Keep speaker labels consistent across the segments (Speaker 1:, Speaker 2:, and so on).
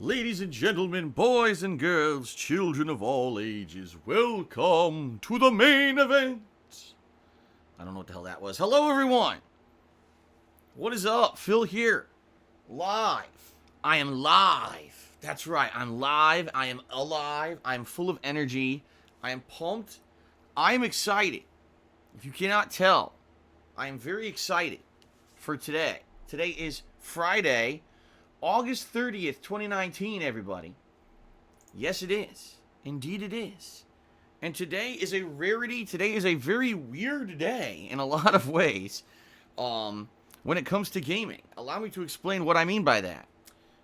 Speaker 1: Ladies and gentlemen, boys and girls, children of all ages, welcome to the main event. I don't know what the hell that was. Hello, everyone. What is up? Phil here. Live. I am live. That's right. I'm live. I am alive. I am full of energy. I am pumped. I am excited. If you cannot tell, I am very excited for today. Today is Friday, August 30th, 2019, everybody. Yes, it is. Indeed, it is. And today is a rarity. Today is a very weird day in a lot of ways when it comes to gaming. Allow me to explain what I mean by that.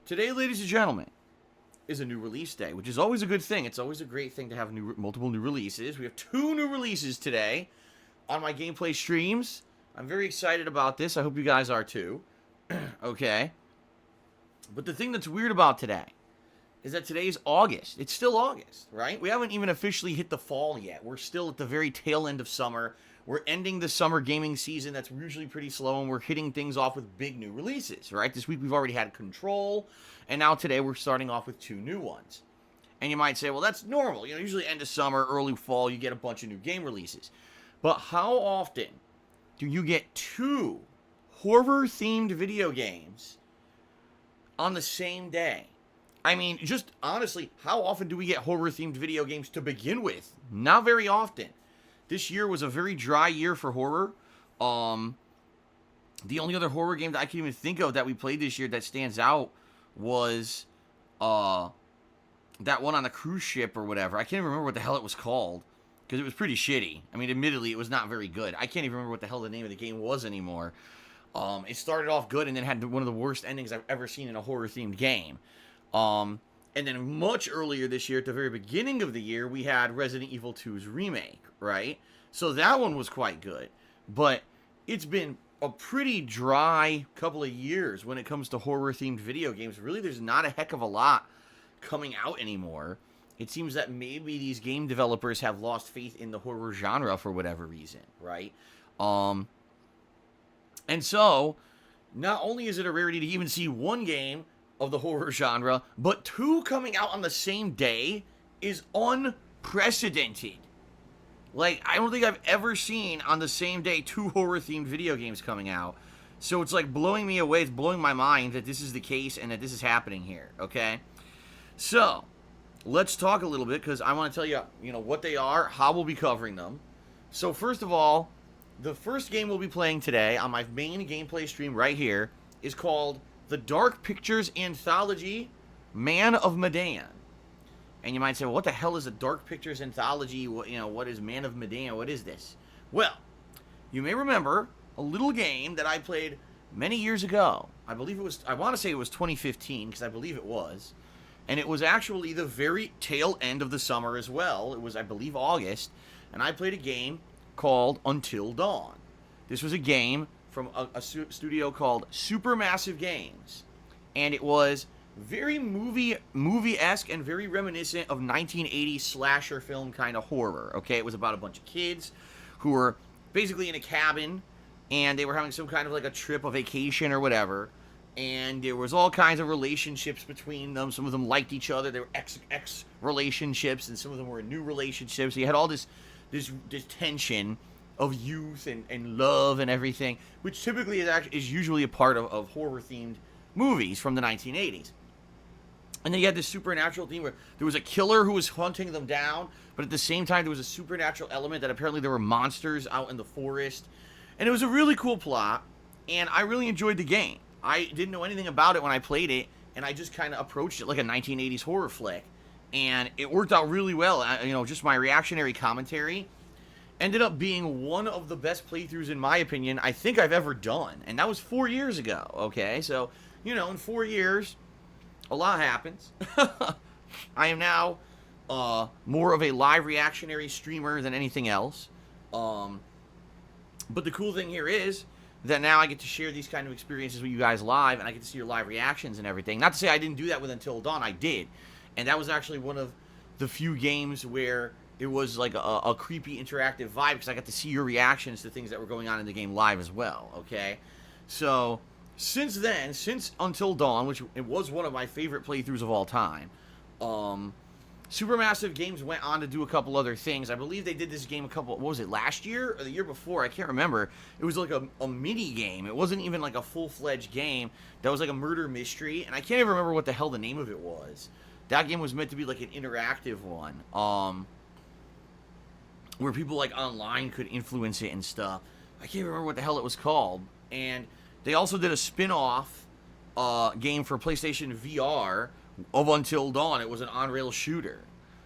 Speaker 1: Today, ladies and gentlemen, is a new release day, which is always a good thing. It's always a great thing to have multiple new releases. We have 2 new releases today on my gameplay streams. I'm very excited about this. I hope you guys are too. Okay. But the thing that's weird about today is that today is August. It's still August, right? We haven't even officially hit the fall yet. We're still at the very tail end of summer. We're ending the summer gaming season that's usually pretty slow, and we're hitting things off with big new releases, right? This week we've already had Control, and now today we're starting off with 2 new ones. And you might say, well, that's normal. Usually end of summer, early fall, you get a bunch of new game releases. But how often do you get 2 horror-themed video games on the same day? I mean, just honestly, how often do we get horror-themed video games to begin with? Not very often. This year was a very dry year for horror. The only other horror game that I can even think of that we played this year that stands out was that one on the cruise ship or whatever. I can't even remember what the hell it was called because it was pretty shitty. I mean, admittedly, it was not very good. I can't even remember what the hell the name of the game was anymore. It started off good and then had one of the worst endings I've ever seen in a horror-themed game. And then much earlier this year, at the very beginning of the year, we had Resident Evil 2's remake, right? So that one was quite good. But it's been a pretty dry couple of years when it comes to horror-themed video games. Really, there's not a heck of a lot coming out anymore. It seems that maybe these game developers have lost faith in the horror genre for whatever reason, right? And so, not only is it a rarity to even see one game of the horror genre, but 2 coming out on the same day is unprecedented. Like, I don't think I've ever seen on the same day 2 horror-themed video games coming out. So it's like blowing me away. It's blowing my mind that this is the case and that this is happening here, okay? So, let's talk a little bit because I want to tell you, what they are, how we'll be covering them. So first of all, the first game we'll be playing today on my main gameplay stream right here is called The Dark Pictures Anthology, Man of Medan. And you might say, well, what the hell is a Dark Pictures Anthology? What is Man of Medan? What is this? Well, you may remember a little game that I played many years ago. I want to say it was 2015, because I believe it was. And it was actually the very tail end of the summer as well. It was, I believe, August. And I played a game called Until Dawn. This was a game from a studio called Supermassive Games, and it was very movie-esque and very reminiscent of 1980s slasher film kind of horror. Okay, it was about a bunch of kids who were basically in a cabin, and they were having some kind of like a trip, a vacation or whatever, and there was all kinds of relationships between them. Some of them liked each other. They were ex relationships, and some of them were new relationships. So you had all this tension of youth and love and everything, which typically is usually a part of horror-themed movies from the 1980s. And then you had this supernatural theme where there was a killer who was hunting them down, but at the same time there was a supernatural element that apparently there were monsters out in the forest. And it was a really cool plot, and I really enjoyed the game. I didn't know anything about it when I played it, and I just kind of approached it like a 1980s horror flick. And it worked out really well. Just my reactionary commentary ended up being one of the best playthroughs, in my opinion, I think I've ever done. And that was 4 years ago, okay? So, in 4 years, a lot happens. I am now more of a live reactionary streamer than anything else. But the cool thing here is that now I get to share these kind of experiences with you guys live, and I get to see your live reactions and everything. Not to say I didn't do that with Until Dawn, I did. And that was actually one of the few games where it was like a creepy interactive vibe, because I got to see your reactions to things that were going on in the game live as well, okay? So since then, since Until Dawn, which it was one of my favorite playthroughs of all time, Supermassive Games went on to do a couple other things. I believe they did this game what was it, last year or the year before? I can't remember. It was like a mini game. It wasn't even like a full-fledged game. That was like a murder mystery, and I can't even remember what the hell the name of it was. That game was meant to be like an interactive one, where people like online could influence it and stuff. I can't remember what the hell it was called. And they also did a spin-off game for PlayStation VR of Until Dawn. It was an on-rail shooter.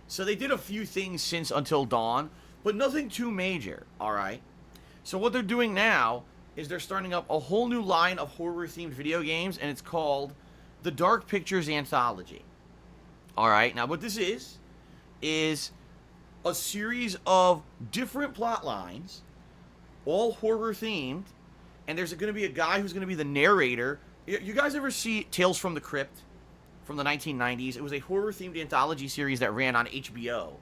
Speaker 1: So they did a few things since Until Dawn, but nothing too major, alright? So what they're doing now is they're starting up a whole new line of horror-themed video games, and it's called the Dark Pictures Anthology. Alright, now what this is a series of different plot lines, all horror-themed, and there's going to be a guy who's going to be the narrator. You guys ever see Tales from the Crypt from the 1990s? It was a horror-themed anthology series that ran on HBO.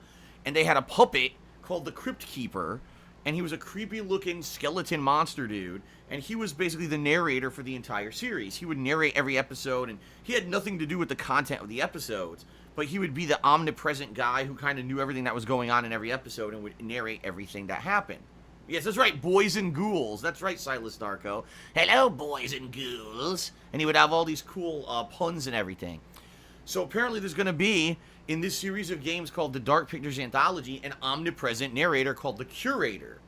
Speaker 1: And they had a puppet called the Crypt Keeper, and he was a creepy-looking skeleton monster dude, and he was basically the narrator for the entire series. He would narrate every episode, and he had nothing to do with the content of the episodes, but he would be the omnipresent guy who kind of knew everything that was going on in every episode and would narrate everything that happened. Yes, that's right, boys and ghouls. That's right, Silas Narco. Hello, boys and ghouls. And he would have all these cool puns and everything. So apparently there's going to be, in this series of games called the Dark Pictures Anthology, an omnipresent narrator called the Curator.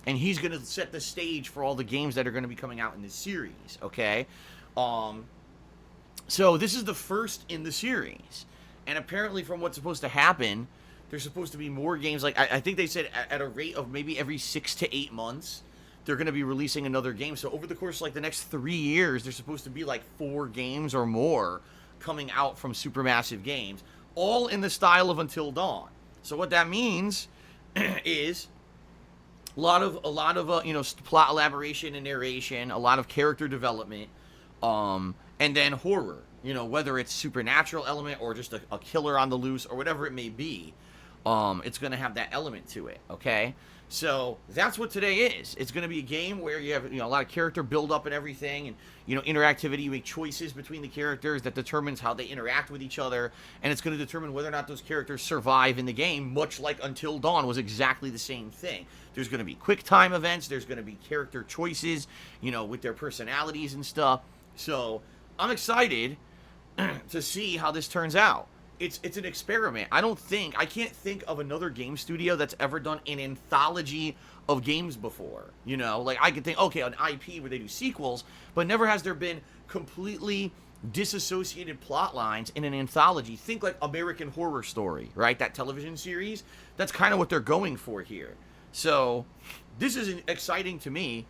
Speaker 1: And he's going to set the stage for all the games that are going to be coming out in this series, okay? So this is the first in the series. And apparently from what's supposed to happen, there's supposed to be more games. Like, I think they said at a rate of maybe every 6 to 8 months, they're going to be releasing another game. So over the course of, like, the next 3 years, there's supposed to be, like, 4 games or more coming out from Supermassive Games, all in the style of Until Dawn. So what that means is a lot of you know, plot elaboration and narration, a lot of character development, and then horror. You know, whether it's supernatural element or just a killer on the loose or whatever it may be. It's going to have that element to it, okay? So that's what today is. It's going to be a game where you have, you know, a lot of character build-up and everything, and, you know, interactivity. You make choices between the characters that determines how they interact with each other, and it's going to determine whether or not those characters survive in the game, much like Until Dawn was exactly the same thing. There's going to be quick time events. There's going to be character choices, you know, with their personalities and stuff. So I'm excited to see how this turns out. It's an experiment. I can't think of another game studio that's ever done an anthology of games before. You know, like I could think, okay, an IP where they do sequels, but never has there been completely disassociated plot lines in an anthology. Think like American Horror Story, right? That television series. That's kind of what they're going for here. So this is exciting to me,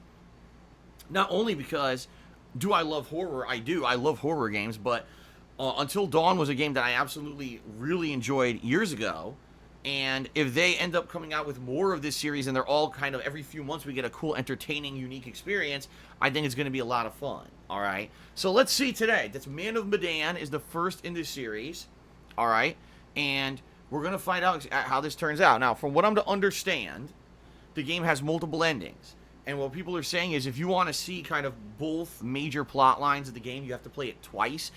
Speaker 1: not only because do I love horror? I do. I love horror games, but Until Dawn was a game that I absolutely really enjoyed years ago, and if they end up coming out with more of this series and they're all kind of every few months we get a cool, entertaining, unique experience, I think it's going to be a lot of fun, alright? So let's see today. That's Man of Medan is the first in this series, alright? And we're going to find out how this turns out. Now, from what I'm to understand, the game has multiple endings. And what people are saying is if you want to see kind of both major plot lines of the game, you have to play it twice.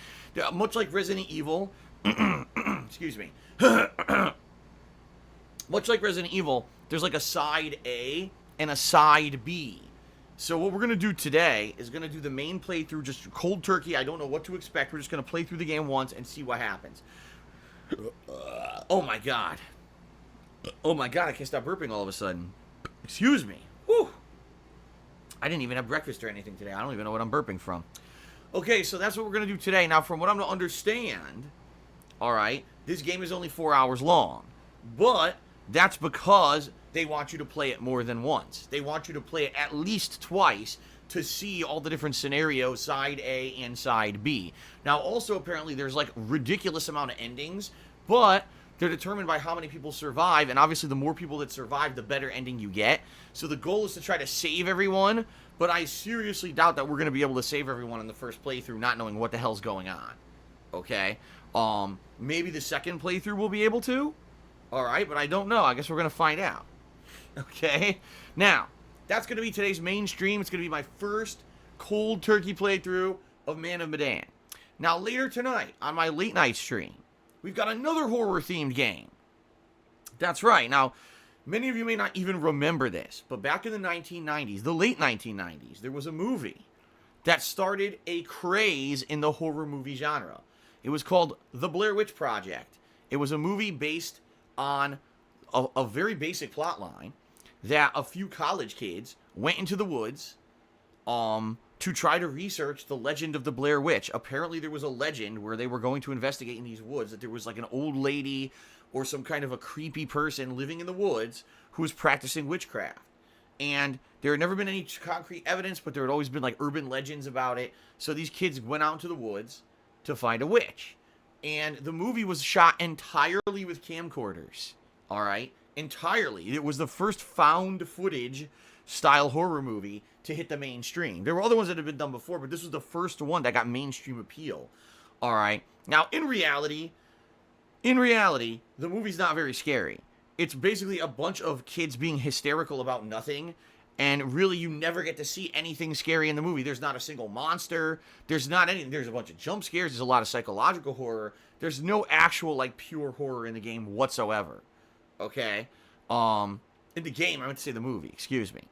Speaker 1: Much like Resident Evil, excuse me. Much like Resident Evil, there's like a side A and a side B. So what we're going to do today is going to do the main playthrough, just cold turkey. I don't know what to expect. We're just going to play through the game once and see what happens. Oh my god. Oh my god, I can't stop burping all of a sudden. Excuse me. Whew. I didn't even have breakfast or anything today. I don't even know what I'm burping from. Okay, so that's what we're going to do today. Now, from what I'm to understand, alright, this game is only 4 hours long. But that's because they want you to play it more than once. They want you to play it at least twice to see all the different scenarios, side A and side B. Now, also, apparently, there's like ridiculous amount of endings, but they're determined by how many people survive, and obviously the more people that survive, the better ending you get. So the goal is to try to save everyone, but I seriously doubt that we're going to be able to save everyone in the first playthrough not knowing what the hell's going on. Okay? Maybe the second playthrough we'll be able to? Alright, but I don't know. I guess we're going to find out. Okay? Now, that's going to be today's main stream. It's going to be my first cold turkey playthrough of Man of Medan. Now, later tonight, on my late night stream, we've got another horror-themed game. That's right. Now, many of you may not even remember this, but back in the 1990s, the late 1990s, there was a movie that started a craze in the horror movie genre. It was called The Blair Witch Project. It was a movie based on a very basic plot line that a few college kids went into the woods to try to research the legend of the Blair Witch. Apparently there was a legend where they were going to investigate in these woods that there was like an old lady or some kind of a creepy person living in the woods who was practicing witchcraft. And there had never been any concrete evidence, but there had always been like urban legends about it. So these kids went out into the woods to find a witch. And the movie was shot entirely with camcorders. All right? Entirely. It was the first found footage style horror movie to hit the mainstream. There were other ones that had been done before, but this was the first one that got mainstream appeal. All right? Now, in reality, the movie's not very scary. It's basically a bunch of kids being hysterical about nothing, and really you never get to see anything scary in the movie. There's not a single monster. There's not anything. There's a bunch of jump scares. There's a lot of psychological horror. There's no actual, like, pure horror in the game whatsoever. Okay? In the game, I meant to say the movie. Excuse me.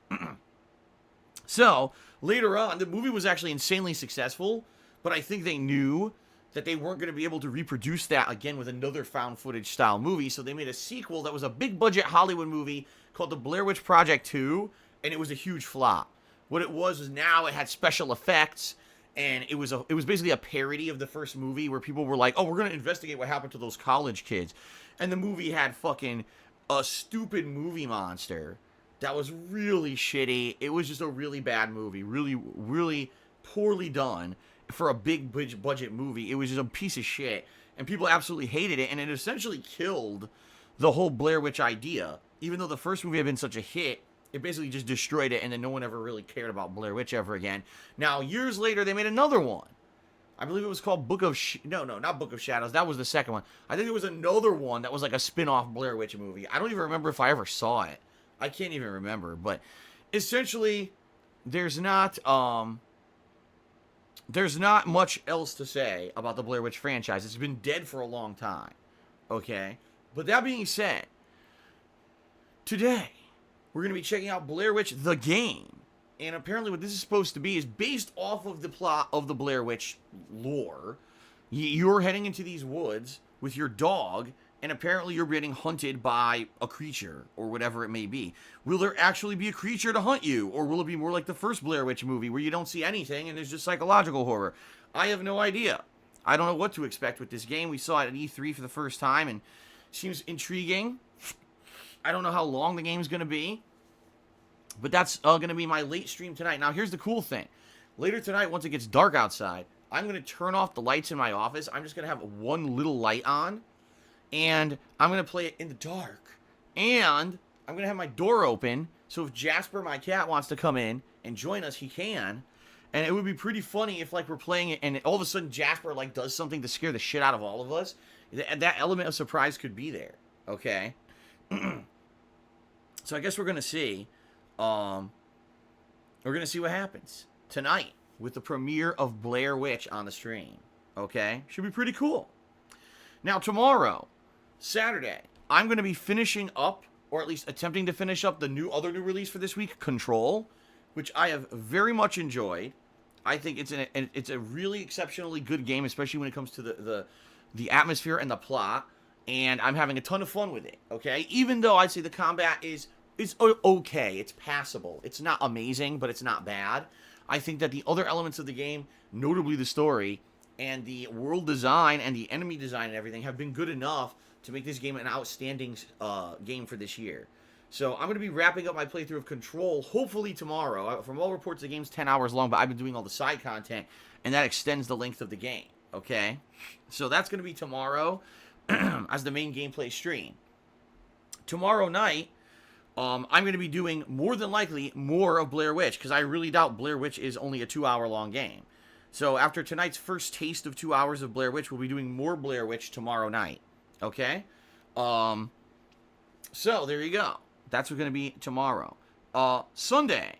Speaker 1: So, later on, the movie was actually insanely successful, but I think they knew that they weren't going to be able to reproduce that again with another found footage style movie, so they made a sequel that was a big budget Hollywood movie called The Blair Witch Project 2, and it was a huge flop. What it was now it had special effects, and it was basically a parody of the first movie where people were like, oh, we're going to investigate what happened to those college kids. And the movie had fucking a stupid movie monster that was really shitty. It was just a really bad movie, really, really poorly done. For a big budget movie, it was just a piece of shit, and people absolutely hated it, and it essentially killed the whole Blair Witch idea. Even though the first movie had been such a hit, it basically just destroyed it, and then no one ever really cared about Blair Witch ever again. Now, years later, they made another one. I believe it was called No, not Book of Shadows. That was the second one. I think there was another one that was like a spin-off Blair Witch movie. I don't even remember if I ever saw it. I can't even remember, but essentially, there's not much else to say about the Blair Witch franchise. It's been dead for a long time. Okay? But that being said, today, we're going to be checking out Blair Witch the game. And apparently what this is supposed to be is based off of the plot of the Blair Witch lore. You're heading into these woods with your dog, and apparently you're being hunted by a creature, or whatever it may be. Will there actually be a creature to hunt you, or will it be more like the first Blair Witch movie, where you don't see anything and there's just psychological horror? I have no idea. I don't know what to expect with this game. We saw it at E3 for the first time, and it seems intriguing. I don't know how long the game's going to be, but that's going to be my late stream tonight. Now, here's the cool thing. Later tonight, once it gets dark outside, I'm going to turn off the lights in my office. I'm just going to have one little light on, and I'm going to play it in the dark. And I'm going to have my door open, so if Jasper, my cat, wants to come in and join us, he can. And it would be pretty funny if, like, we're playing it, and all of a sudden Jasper, like, does something to scare the shit out of all of us. That element of surprise could be there, okay? So I guess we're going to see. We're going to see what happens tonight with the premiere of Blair Witch on the stream, okay? Should be pretty cool. Now, tomorrow, Saturday, I'm going to be finishing up, or at least attempting to finish up, the other new release for this week, Control, which I have very much enjoyed. I think it's a really exceptionally good game, especially when it comes to the atmosphere and the plot, and I'm having a ton of fun with it, okay? Even though I'd say the combat is okay, it's passable. It's not amazing, but it's not bad. I think that the other elements of the game, notably the story, and the world design and the enemy design and everything have been good enough to make this game an outstanding game for this year. So I'm going to be wrapping up my playthrough of Control hopefully tomorrow. From all reports, the game's 10 hours long, but I've been doing all the side content, and that extends the length of the game, okay? So that's going to be tomorrow as the main gameplay stream. Tomorrow night, I'm going to be doing, more than likely, more of Blair Witch, because I really doubt Blair Witch is only a 2-hour-long game. So after tonight's first taste of 2 hours of Blair Witch, we'll be doing more Blair Witch tomorrow night. Okay? So there you go. That's what's going to be tomorrow. Sunday,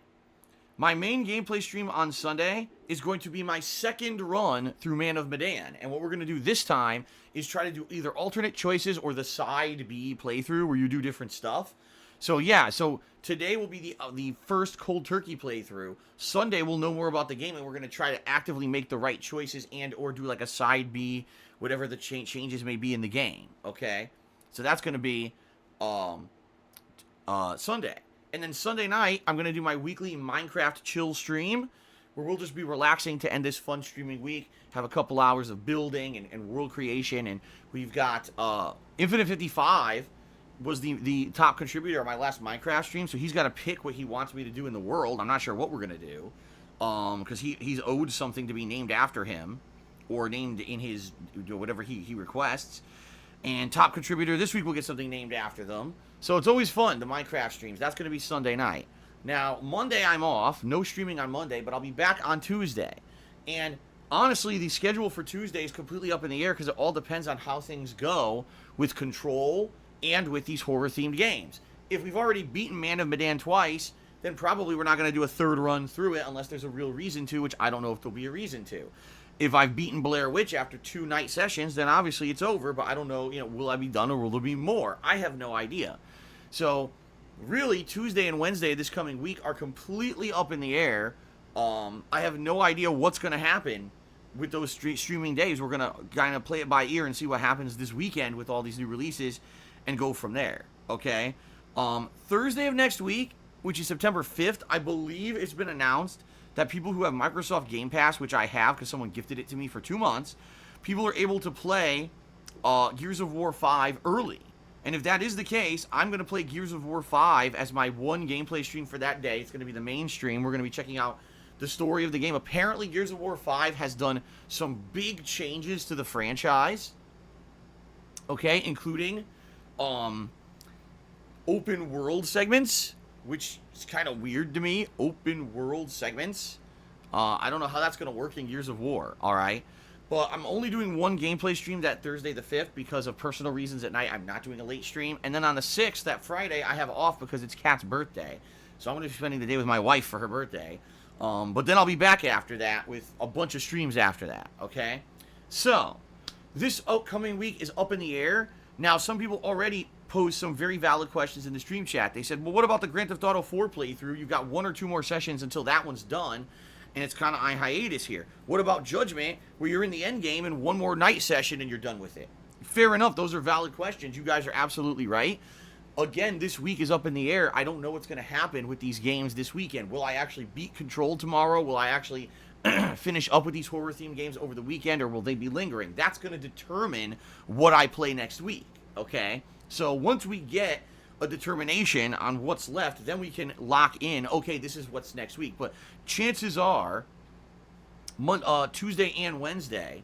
Speaker 1: My main gameplay stream on Sunday is going to be my second run through Man of Medan. And what we're going to do this time is try to do either alternate choices or the side B playthrough where you do different stuff. So yeah, so today will be the first cold turkey playthrough. Sunday we'll know more about the game and we're going to try to actively make the right choices and or do like a side B, whatever the changes may be in the game, okay? So that's going to be Sunday. And then Sunday night, I'm going to do my weekly Minecraft chill stream, where we'll just be relaxing to end this fun streaming week, have a couple hours of building and world creation, and we've got Infinite 55 was the top contributor of my last Minecraft stream, so he's got to pick what he wants me to do in the world. I'm not sure what we're going to do, because he's owed something to be named after him, or named in his, whatever he requests. And top contributor this week will get something named after them. So it's always fun, the Minecraft streams. That's going to be Sunday night. Now, Monday I'm off. No streaming on Monday, but I'll be back on Tuesday. And honestly, the schedule for Tuesday is completely up in the air because it all depends on how things go with Control and with these horror-themed games. If we've already beaten Man of Medan twice, then probably we're not going to do a third run through it unless there's a real reason to, which I don't know if there'll be a reason to. If I've beaten Blair Witch after 2 night sessions, then obviously it's over, but I don't know, will I be done or will there be more? I have no idea. So, really, Tuesday and Wednesday this coming week are completely up in the air. I have no idea what's going to happen with those streaming days. We're going to kind of play it by ear and see what happens this weekend with all these new releases and go from there, okay? Thursday of next week, which is September 5th, I believe it's been announced that people who have Microsoft Game Pass, which I have because someone gifted it to me for 2 months, people are able to play Gears of War 5 early. And if that is the case, I'm going to play Gears of War 5 as my one gameplay stream for that day. It's going to be the main stream. We're going to be checking out the story of the game. Apparently, Gears of War 5 has done some big changes to the franchise, okay, including open world segments, which is kind of weird to me. Open world segments. I don't know how that's going to work in Gears of War, all right? But I'm only doing one gameplay stream that Thursday the 5th because of personal reasons at night. I'm not doing a late stream. And then on the 6th, that Friday, I have off because it's Kat's birthday. So I'm going to be spending the day with my wife for her birthday. But then I'll be back after that with a bunch of streams after that, okay? So, this upcoming week is up in the air. Now, some people already posed some very valid questions in the stream chat. They said, well, what about the Grand Theft Auto 4 playthrough? You've got 1 or 2 more sessions until that one's done, and it's kind of on hiatus here. What about Judgment, where you're in the end game and 1 more night session and you're done with it? Fair enough. Those are valid questions. You guys are absolutely right. Again, this week is up in the air. I don't know what's going to happen with these games this weekend. Will I actually beat Control tomorrow? Will I actually finish up with these horror-themed games over the weekend, or will they be lingering? That's going to determine what I play next week, okay? So once we get a determination on what's left, then we can lock in, okay, this is what's next week. But chances are, Tuesday and Wednesday,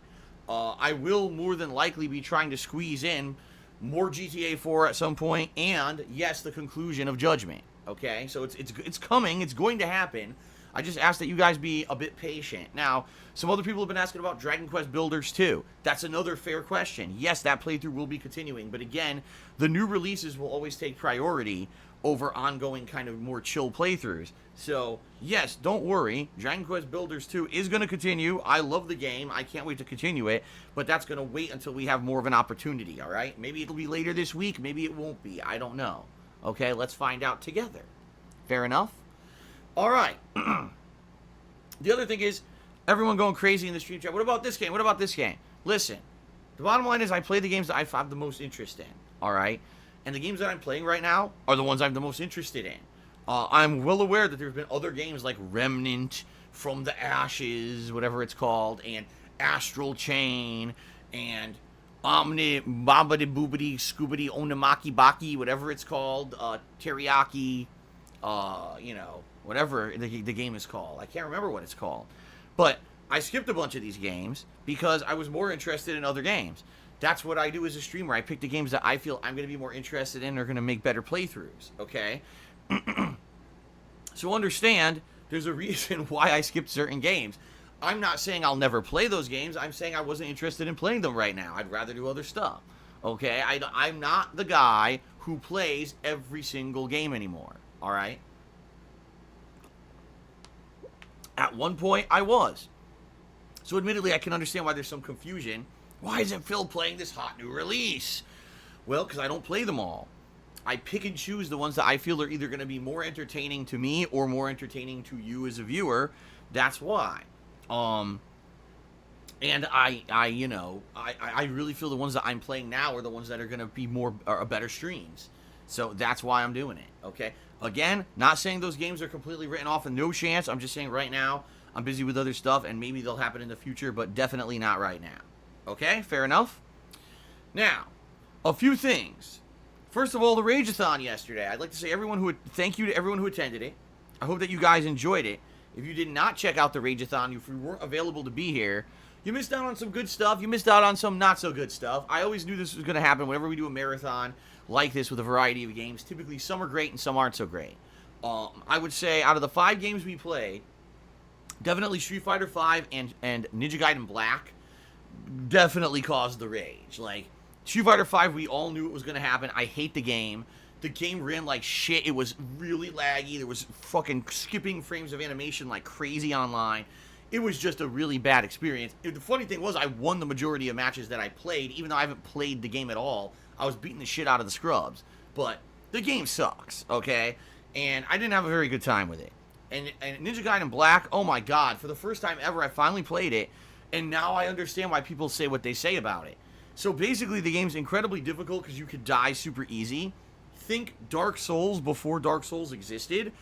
Speaker 1: I will more than likely be trying to squeeze in more GTA 4 at some point, and yes, the conclusion of Judgment, okay? So it's coming, it's going to happen. I just ask that you guys be a bit patient. Now, some other people have been asking about Dragon Quest Builders 2. That's another fair question. Yes, that playthrough will be continuing, but again, the new releases will always take priority over ongoing kind of more chill playthroughs. So, yes, don't worry. Dragon Quest Builders 2 is going to continue. I love the game. I can't wait to continue it, but that's going to wait until we have more of an opportunity, all right? Maybe it'll be later this week. Maybe it won't be. I don't know. Okay, let's find out together. Fair enough? All right. The other thing is, everyone going crazy in the stream chat. What about this game? What about this game? Listen, the bottom line is I play the games that I have the most interest in, all right? And the games that I'm playing right now are the ones I'm the most interested in. I'm well aware that there's been other games like Remnant, From the Ashes, whatever it's called, and Astral Chain, and Omni, Bombity Boobity, Scoobity, Onamaki Baki, whatever it's called, Teriyaki, whatever the game is called. I can't remember what it's called. But I skipped a bunch of these games because I was more interested in other games. That's what I do as a streamer. I pick the games that I feel I'm going to be more interested in or going to make better playthroughs, okay? So understand, there's a reason why I skipped certain games. I'm not saying I'll never play those games. I'm saying I wasn't interested in playing them right now. I'd rather do other stuff, okay? I'm not the guy who plays every single game anymore, all right? At one point, I was. So admittedly, I can understand why there's some confusion. Why isn't Phil playing this hot new release? Well, because I don't play them all. I pick and choose the ones that I feel are either going to be more entertaining to me or more entertaining to you as a viewer. That's why. And I really feel the ones that I'm playing now are the ones that are going to be better streams. So that's why I'm doing it, okay? Again, not saying those games are completely written off and no chance. I'm just saying right now, I'm busy with other stuff, and maybe they'll happen in the future, but definitely not right now. Okay? Fair enough? Now, a few things. First of all, the Rageathon yesterday. I'd like to say thank you to everyone who attended it. I hope that you guys enjoyed it. If you did not check out the Rageathon, if you weren't available to be here, you missed out on some good stuff. You missed out on some not so good stuff. I always knew this was going to happen whenever we do a marathon like this with a variety of games. Typically, some are great and some aren't so great. I would say out of the 5 games we played, definitely Street Fighter V and Ninja Gaiden Black definitely caused the rage. Like, Street Fighter V, we all knew it was going to happen. I hate the game. The game ran like shit. It was really laggy. There was fucking skipping frames of animation like crazy online. It was just a really bad experience. The funny thing was I won the majority of matches that I played, even though I haven't played the game at all. I was beating the shit out of the scrubs. But the game sucks, okay? And I didn't have a very good time with it. And Ninja Gaiden Black, oh my god, for the first time ever, I finally played it. And now I understand why people say what they say about it. So basically, the game's incredibly difficult because you could die super easy. Think Dark Souls before Dark Souls existed.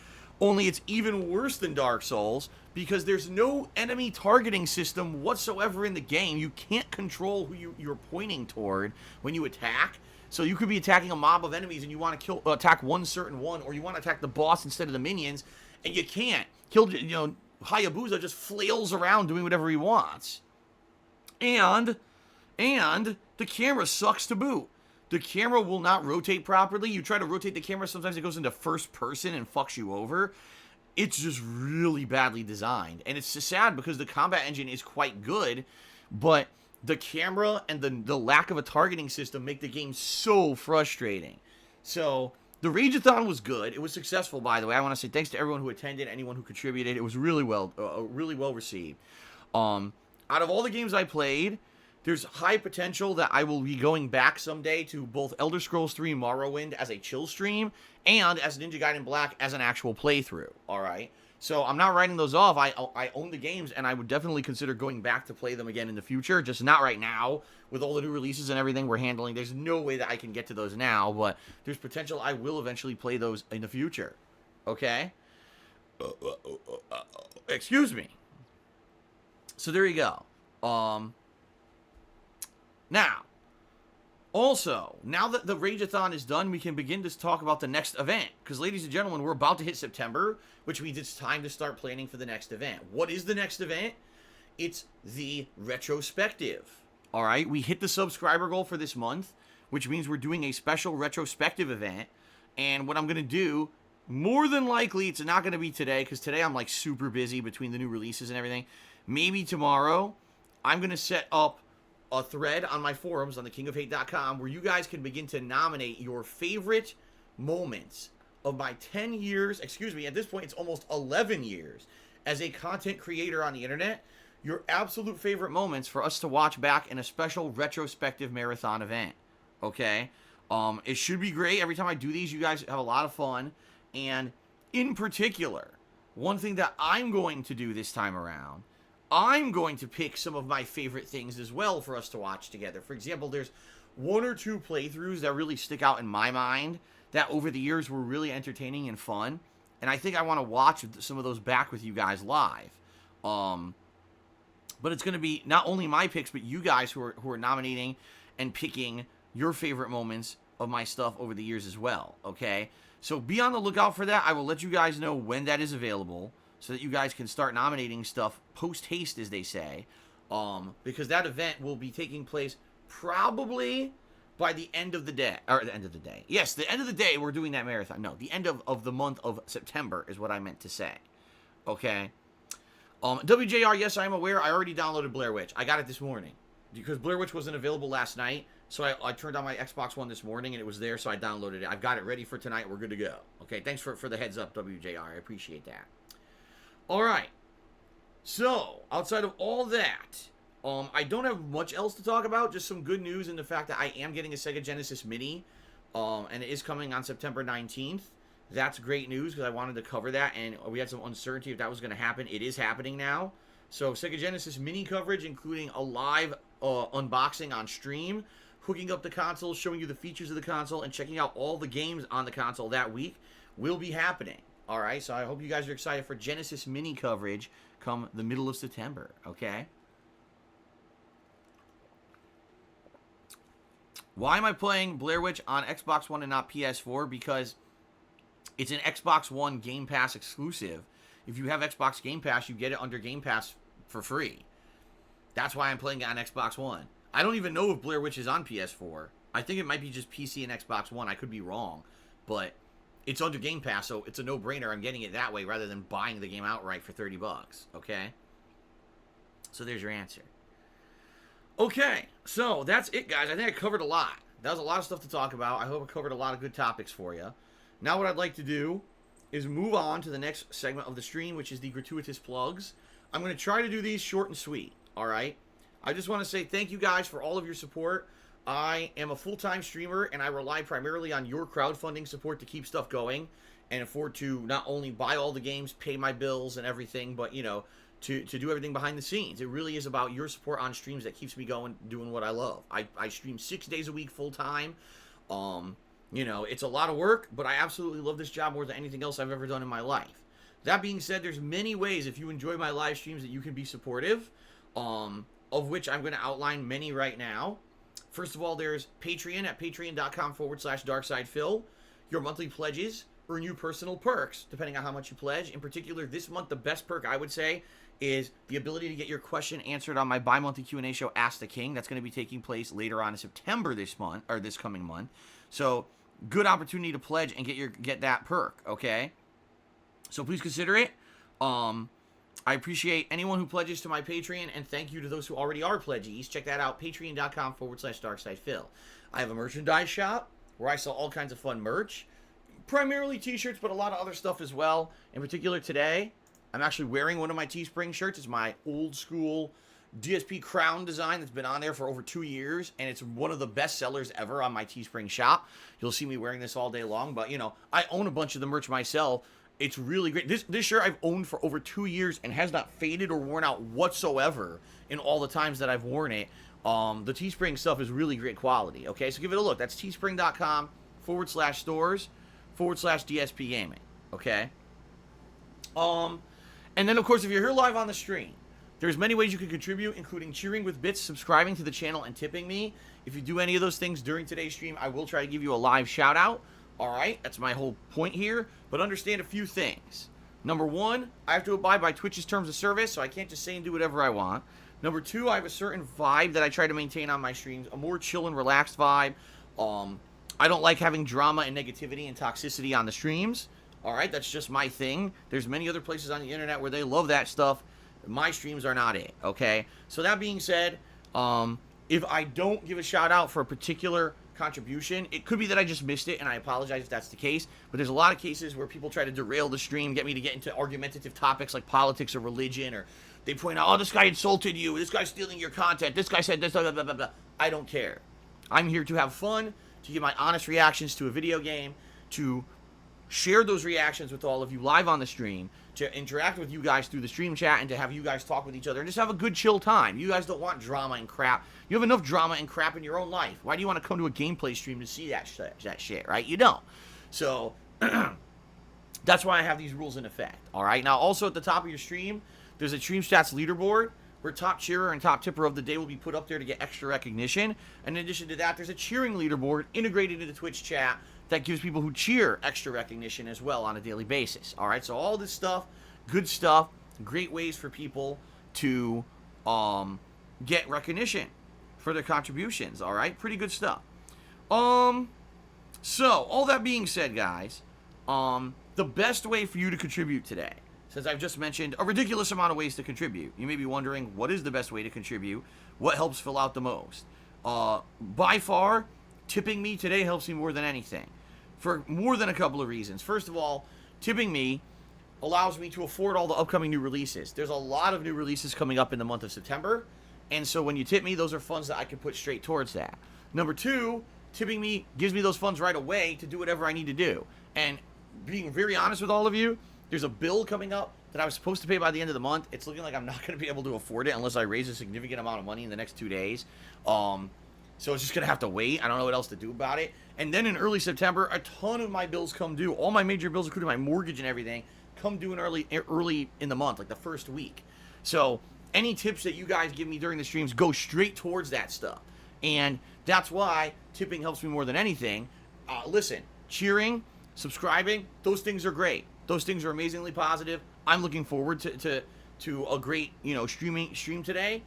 Speaker 1: Only it's even worse than Dark Souls because there's no enemy targeting system whatsoever in the game. You can't control who you're pointing toward when you attack. So you could be attacking a mob of enemies and you want to attack one certain one, or you want to attack the boss instead of the minions, and you can't. Hayabusa just flails around doing whatever he wants. And the camera sucks to boot. The camera will not rotate properly. You try to rotate the camera, sometimes it goes into first person and fucks you over. It's just really badly designed. And it's just sad because the combat engine is quite good, but the camera and the lack of a targeting system make the game so frustrating. So, the Rageathon was good. It was successful, by the way. I want to say thanks to everyone who attended, anyone who contributed. It was really well received. Out of all the games I played, there's high potential that I will be going back someday to both Elder Scrolls 3 Morrowind as a chill stream and as Ninja Gaiden Black as an actual playthrough, alright? So I'm not writing those off. I own the games, and I would definitely consider going back to play them again in the future, just not right now. With all the new releases and everything we're handling, there's no way that I can get to those now, but there's potential I will eventually play those in the future, okay? Excuse me. So there you go. Now, also, now that the Rageathon is done, we can begin to talk about the next event. Because, ladies and gentlemen, we're about to hit September, which means it's time to start planning for the next event. What is the next event? It's the retrospective. All right, we hit the subscriber goal for this month, which means we're doing a special retrospective event. And what I'm going to do, more than likely, it's not going to be today, because today I'm like super busy between the new releases and everything. Maybe tomorrow, I'm going to set up a thread on my forums on thekingofhate.com where you guys can begin to nominate your favorite moments of my 10 years, at this point it's almost 11 years as a content creator on the internet, your absolute favorite moments for us to watch back in a special retrospective marathon event, okay? It should be great. Every time I do these, you guys have a lot of fun, and in particular, one thing that I'm going to do this time around, I'm going to pick some of my favorite things as well for us to watch together. For example, there's 1 or 2 playthroughs that really stick out in my mind that over the years were really entertaining and fun. And I think I want to watch some of those back with you guys live. But it's going to be not only my picks, but you guys who are nominating and picking your favorite moments of my stuff over the years as well, okay? So be on the lookout for that. I will let you guys know when that is available, so that you guys can start nominating stuff post-haste, as they say, because that event will be taking place probably by the end of the day, or the end of the day. Yes, the end of the day, we're doing that marathon. No, the end of the month of September is what I meant to say, okay? WJR, yes, I am aware. I already downloaded Blair Witch. I got it this morning, because Blair Witch wasn't available last night, so I turned on my Xbox One this morning, and it was there, so I downloaded it. I've got it ready for tonight. We're good to go. Okay, thanks for the heads up, WJR. I appreciate that. All right. So, outside of all that, I don't have much else to talk about. Just some good news in the fact that I am getting a Sega Genesis Mini, and it is coming on September 19th. That's great news because I wanted to cover that, and we had some uncertainty if that was going to happen. It is happening now. So, Sega Genesis Mini coverage, including a live unboxing on stream, hooking up the console, showing you the features of the console, and checking out all the games on the console that week, will be happening. All right, so I hope you guys are excited for Genesis Mini coverage come the middle of September, okay? Why am I playing Blair Witch on Xbox One and not PS4? Because it's an Xbox One Game Pass exclusive. If you have Xbox Game Pass, you get it under Game Pass for free. That's why I'm playing it on Xbox One. I don't even know if Blair Witch is on PS4. I think it might be just PC and Xbox One. I could be wrong. But it's under Game Pass, so it's a no-brainer. I'm getting it that way rather than buying the game outright for $30, okay? So there's your answer. Okay, so that's it, guys. I think I covered a lot. That was a lot of stuff to talk about. I hope I covered a lot of good topics for you. Now what I'd like to do is move on to the next segment of the stream, which is the gratuitous plugs. I'm going to try to do these short and sweet, all right? I just want to say thank you guys for all of your support. I am a full-time streamer, and I rely primarily on your crowdfunding support to keep stuff going and afford to not only buy all the games, pay my bills and everything, but, you know, to do everything behind the scenes. It really is about your support on streams that keeps me going, doing what I love. I stream 6 days a week full-time. You know, it's a lot of work, but I absolutely love this job more than anything else I've ever done in my life. That being said, there's many ways, if you enjoy my live streams, that you can be supportive, of which I'm going to outline many right now. First of all, there's Patreon at patreon.com/darksidephil. Your monthly pledges earn you personal perks, depending on how much you pledge. In particular, this month, the best perk, I would say, is the ability to get your question answered on my bi-monthly Q&A show, Ask the King. That's going to be taking place later on in September this month, or this coming month. So, good opportunity to pledge and get that perk, okay? So please consider it. I appreciate anyone who pledges to my Patreon, and thank you to those who already are pledgees. Check that out, patreon.com/darksidephil. I have a merchandise shop where I sell all kinds of fun merch, primarily t-shirts, but a lot of other stuff as well. In particular, today, I'm actually wearing one of my Teespring shirts. It's my old school DSP crown design that's been on there for over 2 years, and it's one of the best sellers ever on my Teespring shop. You'll see me wearing this all day long, but, you know, I own a bunch of the merch myself. It's really great. This shirt I've owned for over 2 years and has not faded or worn out whatsoever in all the times that I've worn it. The Teespring stuff is really great quality, okay? So give it a look. That's teespring.com/stores/DSPGaming, okay? And then, of course, if you're here live on the stream, there's many ways you can contribute, including cheering with bits, subscribing to the channel, and tipping me. If you do any of those things during today's stream, I will try to give you a live shout-out. All right, that's my whole point here. But understand a few things. Number one, I have to abide by Twitch's terms of service, so I can't just say and do whatever I want. Number two, I have a certain vibe that I try to maintain on my streams, a more chill and relaxed vibe. I don't like having drama and negativity and toxicity on the streams. All right, that's just my thing. There's many other places on the internet where they love that stuff. My streams are not it, okay? So that being said, if I don't give a shout out for a particular contribution, it could be that I just missed it, and I apologize if that's the case, but there's a lot of cases where people try to derail the stream, get me to get into argumentative topics like politics or religion, or they point out, oh, this guy insulted you, this guy's stealing your content, this guy said this, blah, blah, blah, blah. I don't care. I'm here to have fun, to give my honest reactions to a video game, to share those reactions with all of you live on the stream, to interact with you guys through the stream chat, and to have you guys talk with each other and just have a good chill time. You guys don't want drama and crap. You have enough drama and crap in your own life. Why do you want to come to a gameplay stream to see that shit, right? You don't. So that's why I have these rules in effect. All right. Now, also at the top of your stream, there's a Stream Stats leaderboard where top cheerer and top tipper of the day will be put up there to get extra recognition. And in addition to that, there's a cheering leaderboard integrated into Twitch chat that gives people who cheer extra recognition as well on a daily basis. All right, so all this stuff, good stuff, great ways for people to get recognition for their contributions. All right, pretty good stuff. So all that being said, guys, the best way for you to contribute today, since I've just mentioned a ridiculous amount of ways to contribute, you may be wondering, what is the best way to contribute? What helps fill out the most? By far, tipping me today helps me more than anything, for more than a couple of reasons. First of all, tipping me allows me to afford all the upcoming new releases. There's a lot of new releases coming up in the month of September, and so when you tip me, those are funds that I can put straight towards that. Number two, tipping me gives me those funds right away to do whatever I need to do. And being very honest with all of you, there's a bill coming up that I was supposed to pay by the end of the month. It's looking like I'm not going to be able to afford it unless I raise a significant amount of money in the next 2 days. So it's just going to have to wait. I don't know what else to do about it. And then in early September, a ton of my bills come due. All my major bills, including my mortgage and everything, come due in early in the month, like the first week. So any tips that you guys give me during the streams go straight towards that stuff. And that's why tipping helps me more than anything. Listen, cheering, subscribing, those things are great. Those things are amazingly positive. I'm looking forward to a great, stream today.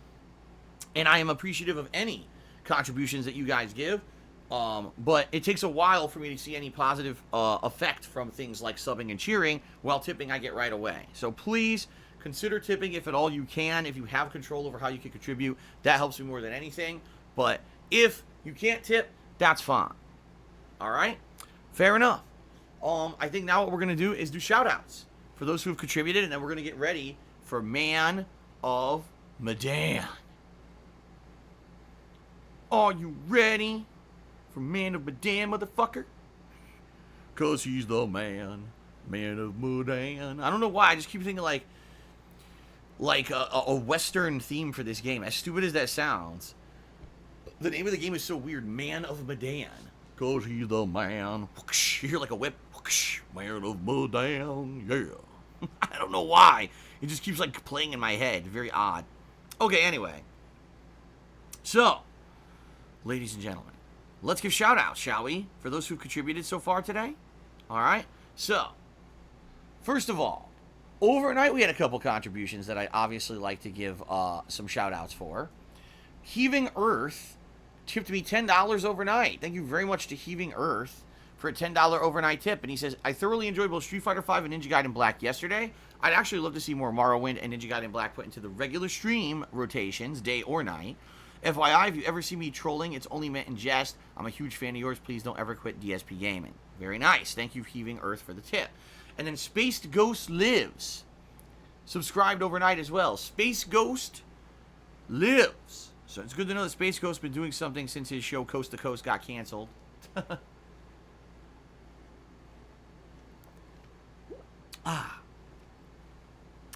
Speaker 1: And I am appreciative of any contributions that you guys give. But it takes a while for me to see any positive effect from things like subbing and cheering, while tipping I get right away. So please consider tipping if at all you can. If you have control over how you can contribute, that helps me more than anything. But if you can't tip, that's fine. All right? Fair enough. I think now what we're going to do is do shout-outs for those who have contributed, and then we're going to get ready for Man of Medan. Are you ready for Man of Medan, motherfucker? Cause he's the man of Medan. I don't know why, I just keep thinking like a Western theme for this game. As stupid as that sounds, the name of the game is so weird. Man of Medan. Cause he's the man. You hear like a whip. Man of Medan. Yeah. I don't know why. It just keeps like playing in my head. Very odd. Okay, anyway. So, ladies and gentlemen, let's give shout-outs, shall we? For those who've contributed so far today. Alright? So, first of all, overnight we had a couple contributions that I obviously like to give some shout-outs for. Heaving Earth tipped me $10 overnight. Thank you very much to Heaving Earth for a $10 overnight tip. And he says, I thoroughly enjoyed both Street Fighter V and Ninja Gaiden Black yesterday. I'd actually love to see more Morrowind and Ninja Gaiden Black put into the regular stream rotations, day or night. FYI, if you ever see me trolling, it's only meant in jest. I'm a huge fan of yours. Please don't ever quit DSPGaming. Very nice. Thank you, Heaving Earth, for the tip. And then Spaced Ghost Lives subscribed overnight as well. Space Ghost lives. So it's good to know that Space Ghost's been doing something since his show Coast to Coast got canceled.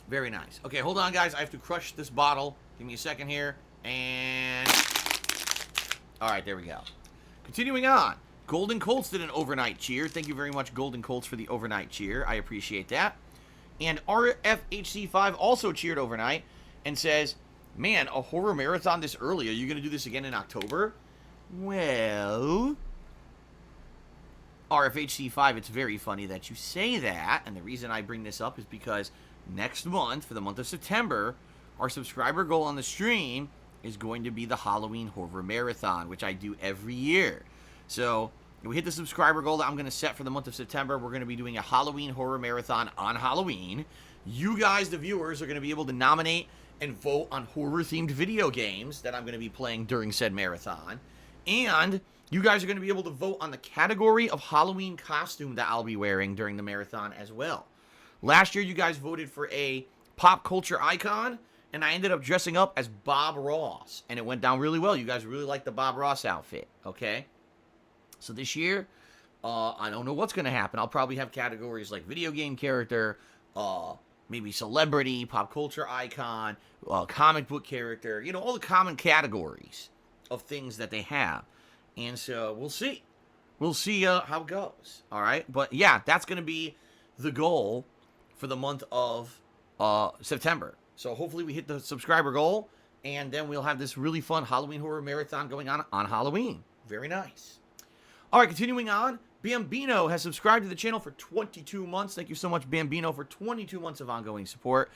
Speaker 1: Very nice. Okay, hold on, guys. I have to crush this bottle. Give me a second here. And... Alright, there we go. Continuing on. Golden Colts did an overnight cheer. Thank you very much, Golden Colts, for the overnight cheer. I appreciate that. And RFHC5 also cheered overnight and says, man, a horror marathon this early. Are you going to do this again in October? Well, RFHC5, it's very funny that you say that. And the reason I bring this up is because next month, for the month of September, our subscriber goal on the stream is going to be the Halloween Horror Marathon, which I do every year. So, if we hit the subscriber goal that I'm going to set for the month of September, we're going to be doing a Halloween Horror Marathon on Halloween. You guys, the viewers, are going to be able to nominate and vote on horror-themed video games that I'm going to be playing during said marathon. And you guys are going to be able to vote on the category of Halloween costume that I'll be wearing during the marathon as well. Last year, you guys voted for a pop culture icon, and I ended up dressing up as Bob Ross, and it went down really well. You guys really liked the Bob Ross outfit, okay? So this year, I don't know what's going to happen. I'll probably have categories like video game character, maybe celebrity, pop culture icon, comic book character, you know, all the common categories of things that they have. And so we'll see. We'll see how it goes, all right? But yeah, that's going to be the goal for the month of September. So hopefully we hit the subscriber goal, and then we'll have this really fun Halloween Horror Marathon going on Halloween. Very nice. All right, continuing on, Bambino has subscribed to the channel for 22 months. Thank you so much, Bambino, for 22 months of ongoing support.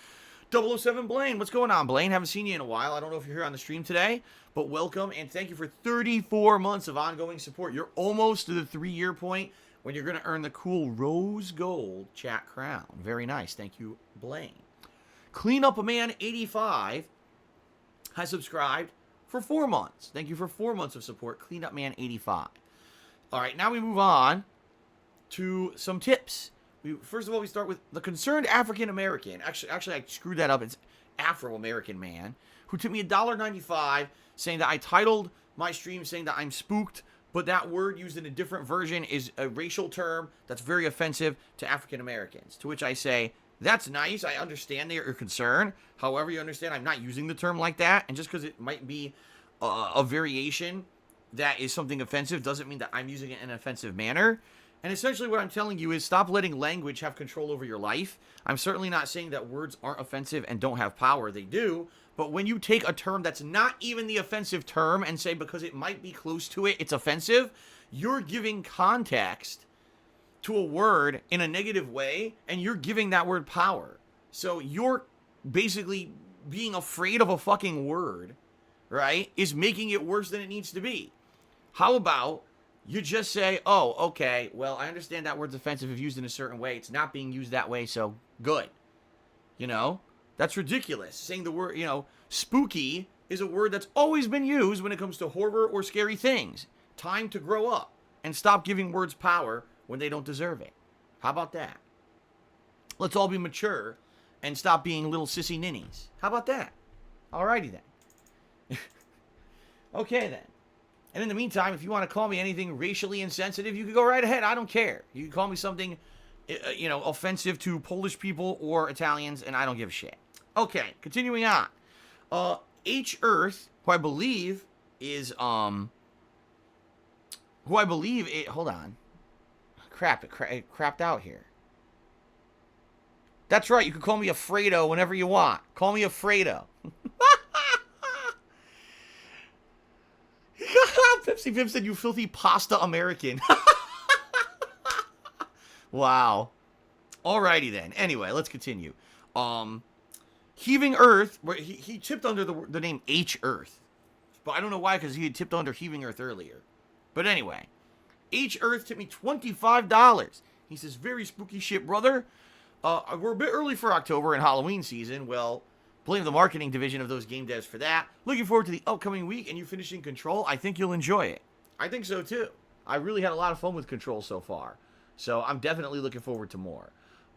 Speaker 1: 007 Blaine, what's going on, Blaine? Haven't seen you in a while. I don't know if you're here on the stream today, but welcome, and thank you for 34 months of ongoing support. You're almost to the 3-year point when you're going to earn the cool Rose Gold chat crown. Very nice. Thank you, Blaine. Clean Up a Man 85 has subscribed for 4 months. Thank you for 4 months of support, Clean Up Man 85. All right, now we move on to some tips. First of all, we start with the concerned African American. Actually, I screwed that up. It's Afro American man who took me $1.95, saying that I titled my stream saying that I'm spooked, but that word used in a different version is a racial term that's very offensive to African Americans. To which I say, that's nice. I understand your concern. However, you understand I'm not using the term like that, and just because it might be a variation that is something offensive doesn't mean that I'm using it in an offensive manner. And essentially what I'm telling you is stop letting language have control over your life. I'm certainly not saying that words aren't offensive and don't have power. They do. But when you take a term that's not even the offensive term and say because it might be close to it, it's offensive, you're giving context to a word in a negative way, and you're giving that word power. So you're basically being afraid of a fucking word, right, is making it worse than it needs to be. How about you just say, oh, okay, well, I understand that word's offensive if used in a certain way. It's not being used that way, so good. You know? That's ridiculous. Saying the word, spooky is a word that's always been used when it comes to horror or scary things. Time to grow up and stop giving words power when they don't deserve it. How about that? Let's all be mature and stop being little sissy ninnies. How about that? Alrighty then. Okay then. And in the meantime, if you want to call me anything racially insensitive, you can go right ahead. I don't care. You can call me something, offensive to Polish people or Italians, and I don't give a shit. Okay, continuing on. H Earth, who I believe is, hold on. Crap, it crapped out here. That's right, you can call me Afredo whenever you want. Call me Afredo. Pepsi Pip said, you filthy pasta American. Wow. Alrighty then. Anyway, let's continue. Heaving Earth, where he tipped under the name H Earth. But I don't know why, because he had tipped under Heaving Earth earlier. But anyway, H Earth tipped me $25. He says, very spooky shit, brother. We're a bit early for October and Halloween season. Well, blame the marketing division of those game devs for that. Looking forward to the upcoming week and you finishing Control. I think you'll enjoy it. I think so too. I really had a lot of fun with Control so far. So I'm definitely looking forward to more.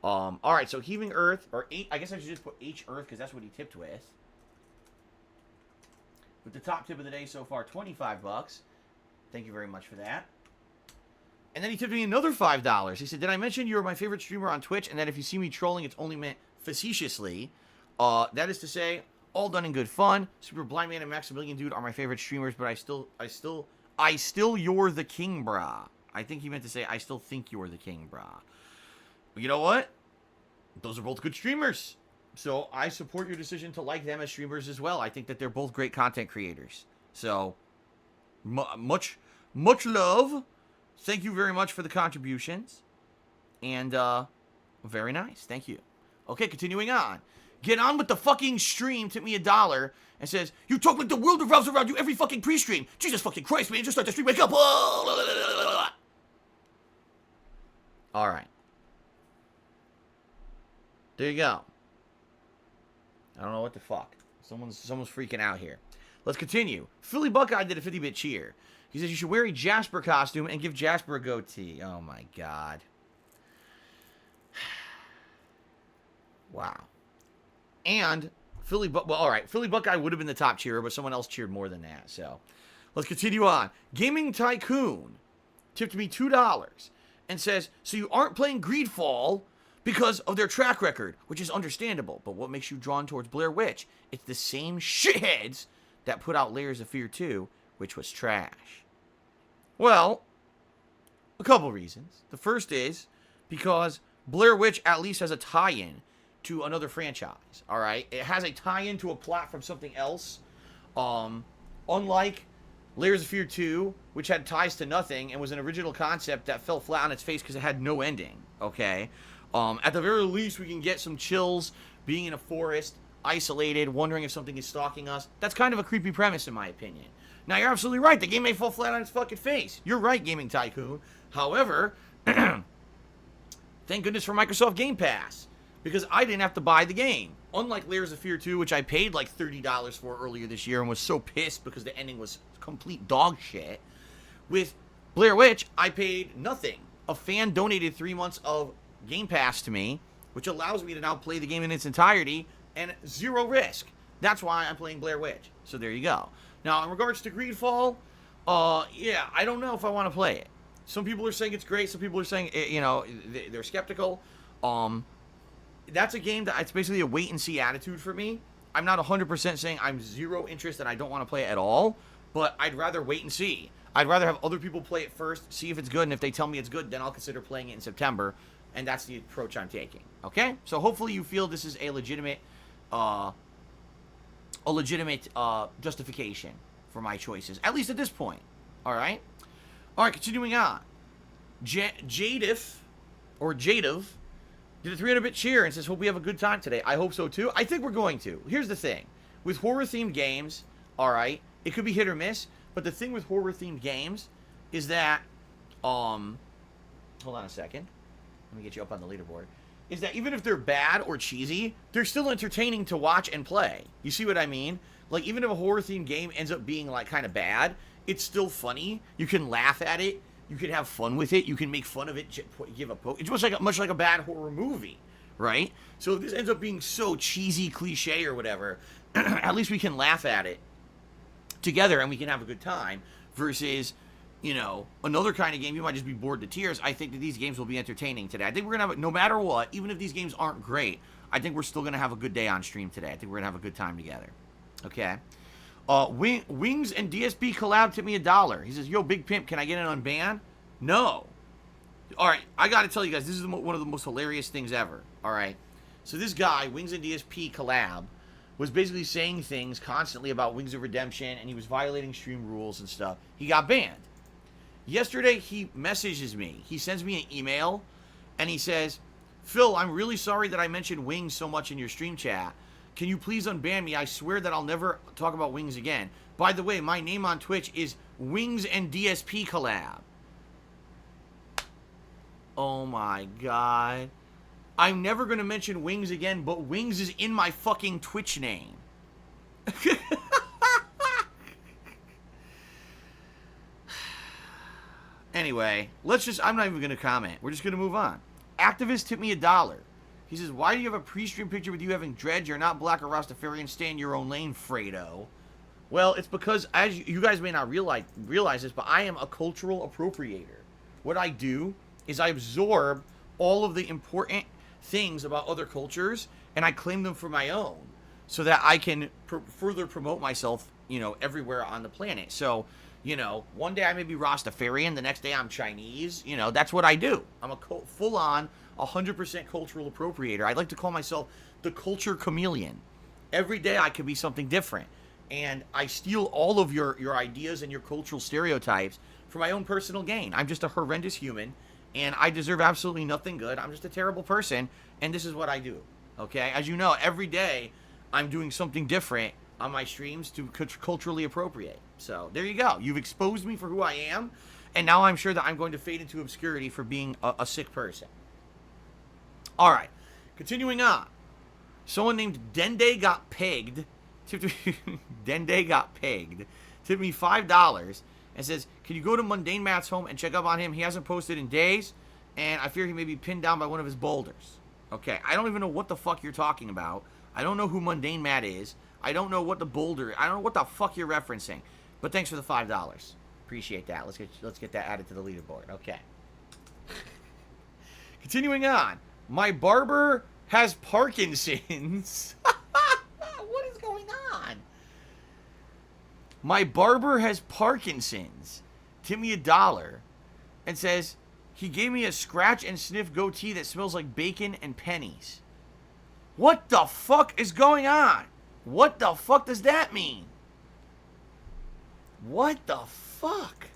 Speaker 1: Alright, so Heaving Earth, or I guess I should just put H Earth because that's what he tipped with. With the top tip of the day so far, $25. Thank you very much for that. And then he tipped me another $5. He said, did I mention you're my favorite streamer on Twitch and that if you see me trolling, it's only meant facetiously? That is to say, all done in good fun. Super Blind Man and Maximilian Dude are my favorite streamers, but I still you're the king, brah. I think he meant to say, I still think you're the king, brah. But you know what? Those are both good streamers. So I support your decision to like them as streamers as well. I think that they're both great content creators. So, much love. Thank you very much for the contributions. And, very nice. Thank you. Okay, continuing on. Get on with the fucking stream, tip me $1, and says, you talk like the world revolves around you every fucking pre-stream. Jesus fucking Christ, man, just start the stream, wake up. Alright. There you go. I don't know what the fuck. Someone's freaking out here. Let's continue. Philly Buckeye did a 50-bit cheer. He says you should wear a Jasper costume and give Jasper a goatee. Oh my god. Wow. And Philly Buckeye would have been the top cheerer, but someone else cheered more than that. So let's continue on. Gaming Tycoon tipped me $2 and says, so you aren't playing Greedfall because of their track record, which is understandable. But what makes you drawn towards Blair Witch? It's the same shitheads that put out Layers of Fear 2, which was trash. Well, a couple reasons. The first is because Blair Witch at least has a tie-in to another franchise, alright? It has a tie-in to a plot from something else. Unlike Layers of Fear 2, which had ties to nothing and was an original concept that fell flat on its face because it had no ending, okay? At the very least, we can get some chills being in a forest, isolated, wondering if something is stalking us. That's kind of a creepy premise, in my opinion. Now, you're absolutely right. The game may fall flat on its fucking face. You're right, Gaming Tycoon. However, thank goodness for Microsoft Game Pass, because I didn't have to buy the game. Unlike Layers of Fear 2, which I paid like $30 for earlier this year and was so pissed because the ending was complete dog shit. With Blair Witch, I paid nothing. A fan donated 3 months of Game Pass to me, which allows me to now play the game in its entirety and 0 risk. That's why I'm playing Blair Witch. So there you go. Now, in regards to Greedfall, yeah, I don't know if I want to play it. Some people are saying it's great. Some people are saying, they're skeptical. That's a game that it's basically a wait-and-see attitude for me. I'm not 100% saying I'm 0 interest and I don't want to play it at all, but I'd rather wait and see. I'd rather have other people play it first, see if it's good, and if they tell me it's good, then I'll consider playing it in September, and that's the approach I'm taking. Okay? So hopefully you feel this is a legitimate justification for my choices, at least at this point. All right? All right, continuing on. Jadif did a 300-bit cheer and says, hope we have a good time today. I hope so, too. I think we're going to. Here's the thing. With horror-themed games, all right, it could be hit or miss, but the thing with horror-themed games is that, hold on a second. Let me get you up on the leaderboard. Is that even if they're bad or cheesy, they're still entertaining to watch and play. You see what I mean? Like, even if a horror-themed game ends up being, like, kind of bad, it's still funny. You can laugh at it. You can have fun with it. You can make fun of it, give a poke. It's much like a bad horror movie, right? So if this ends up being so cheesy, cliche, or whatever, at least we can laugh at it together and we can have a good time versus, another kind of game you might just be bored to tears. I think that these games will be entertaining today. I think we're going to have, no matter what, even if these games aren't great, I think we're still going to have a good day on stream today. I think we're going to have a good time together. Okay? Wings and DSP collab tipped me $1. He says, yo, Big Pimp, can I get it unbanned? No. All right, I got to tell you guys, this is one of the most hilarious things ever. All right? So this guy, Wings and DSP collab, was basically saying things constantly about Wings of Redemption, and he was violating stream rules and stuff. He got banned. Yesterday, he messages me. He sends me an email, and he says, Phil, I'm really sorry that I mentioned Wings so much in your stream chat. Can you please unban me? I swear that I'll never talk about Wings again. By the way, my name on Twitch is Wings and DSP Collab. Oh my god. I'm never going to mention Wings again, but Wings is in my fucking Twitch name. Anyway, I'm not even going to comment. We're just going to move on. Activist tipped me $1. He says, why do you have a pre-stream picture with you having dreads? You're not black or Rastafarian. Stay in your own lane, Fredo. Well, it's because, as you guys may not realize this, but I am a cultural appropriator. What I do is I absorb all of the important things about other cultures, and I claim them for my own, so that I can further promote myself, everywhere on the planet. So, one day I may be Rastafarian, the next day I'm Chinese. That's what I do. I'm a full-on 100% cultural appropriator. I like to call myself the culture chameleon. Every day I could be something different. And I steal all of your ideas and your cultural stereotypes for my own personal gain. I'm just a horrendous human, and I deserve absolutely nothing good. I'm just a terrible person, and this is what I do. Okay? As you know, every day I'm doing something different on my streams to culturally appropriate. So there you go. You've exposed me for who I am, and now I'm sure that I'm going to fade into obscurity for being a sick person. All right, continuing on. Someone named Dende got pegged. Dende got pegged. Tipped me $5 and says, can you go to Mundane Matt's home and check up on him? He hasn't posted in days, and I fear he may be pinned down by one of his boulders. Okay, I don't even know what the fuck you're talking about. I don't know who Mundane Matt is. I don't know what the boulder. I don't know what the fuck you're referencing. But thanks for the $5. Appreciate that. Let's get that added to the leaderboard. Okay. Continuing on. My barber has Parkinson's. What is going on? My barber has Parkinson's. Tip me $1 and says he gave me a scratch and sniff goatee that smells like bacon and pennies. What the fuck is going on? What the fuck does that mean? What the fuck?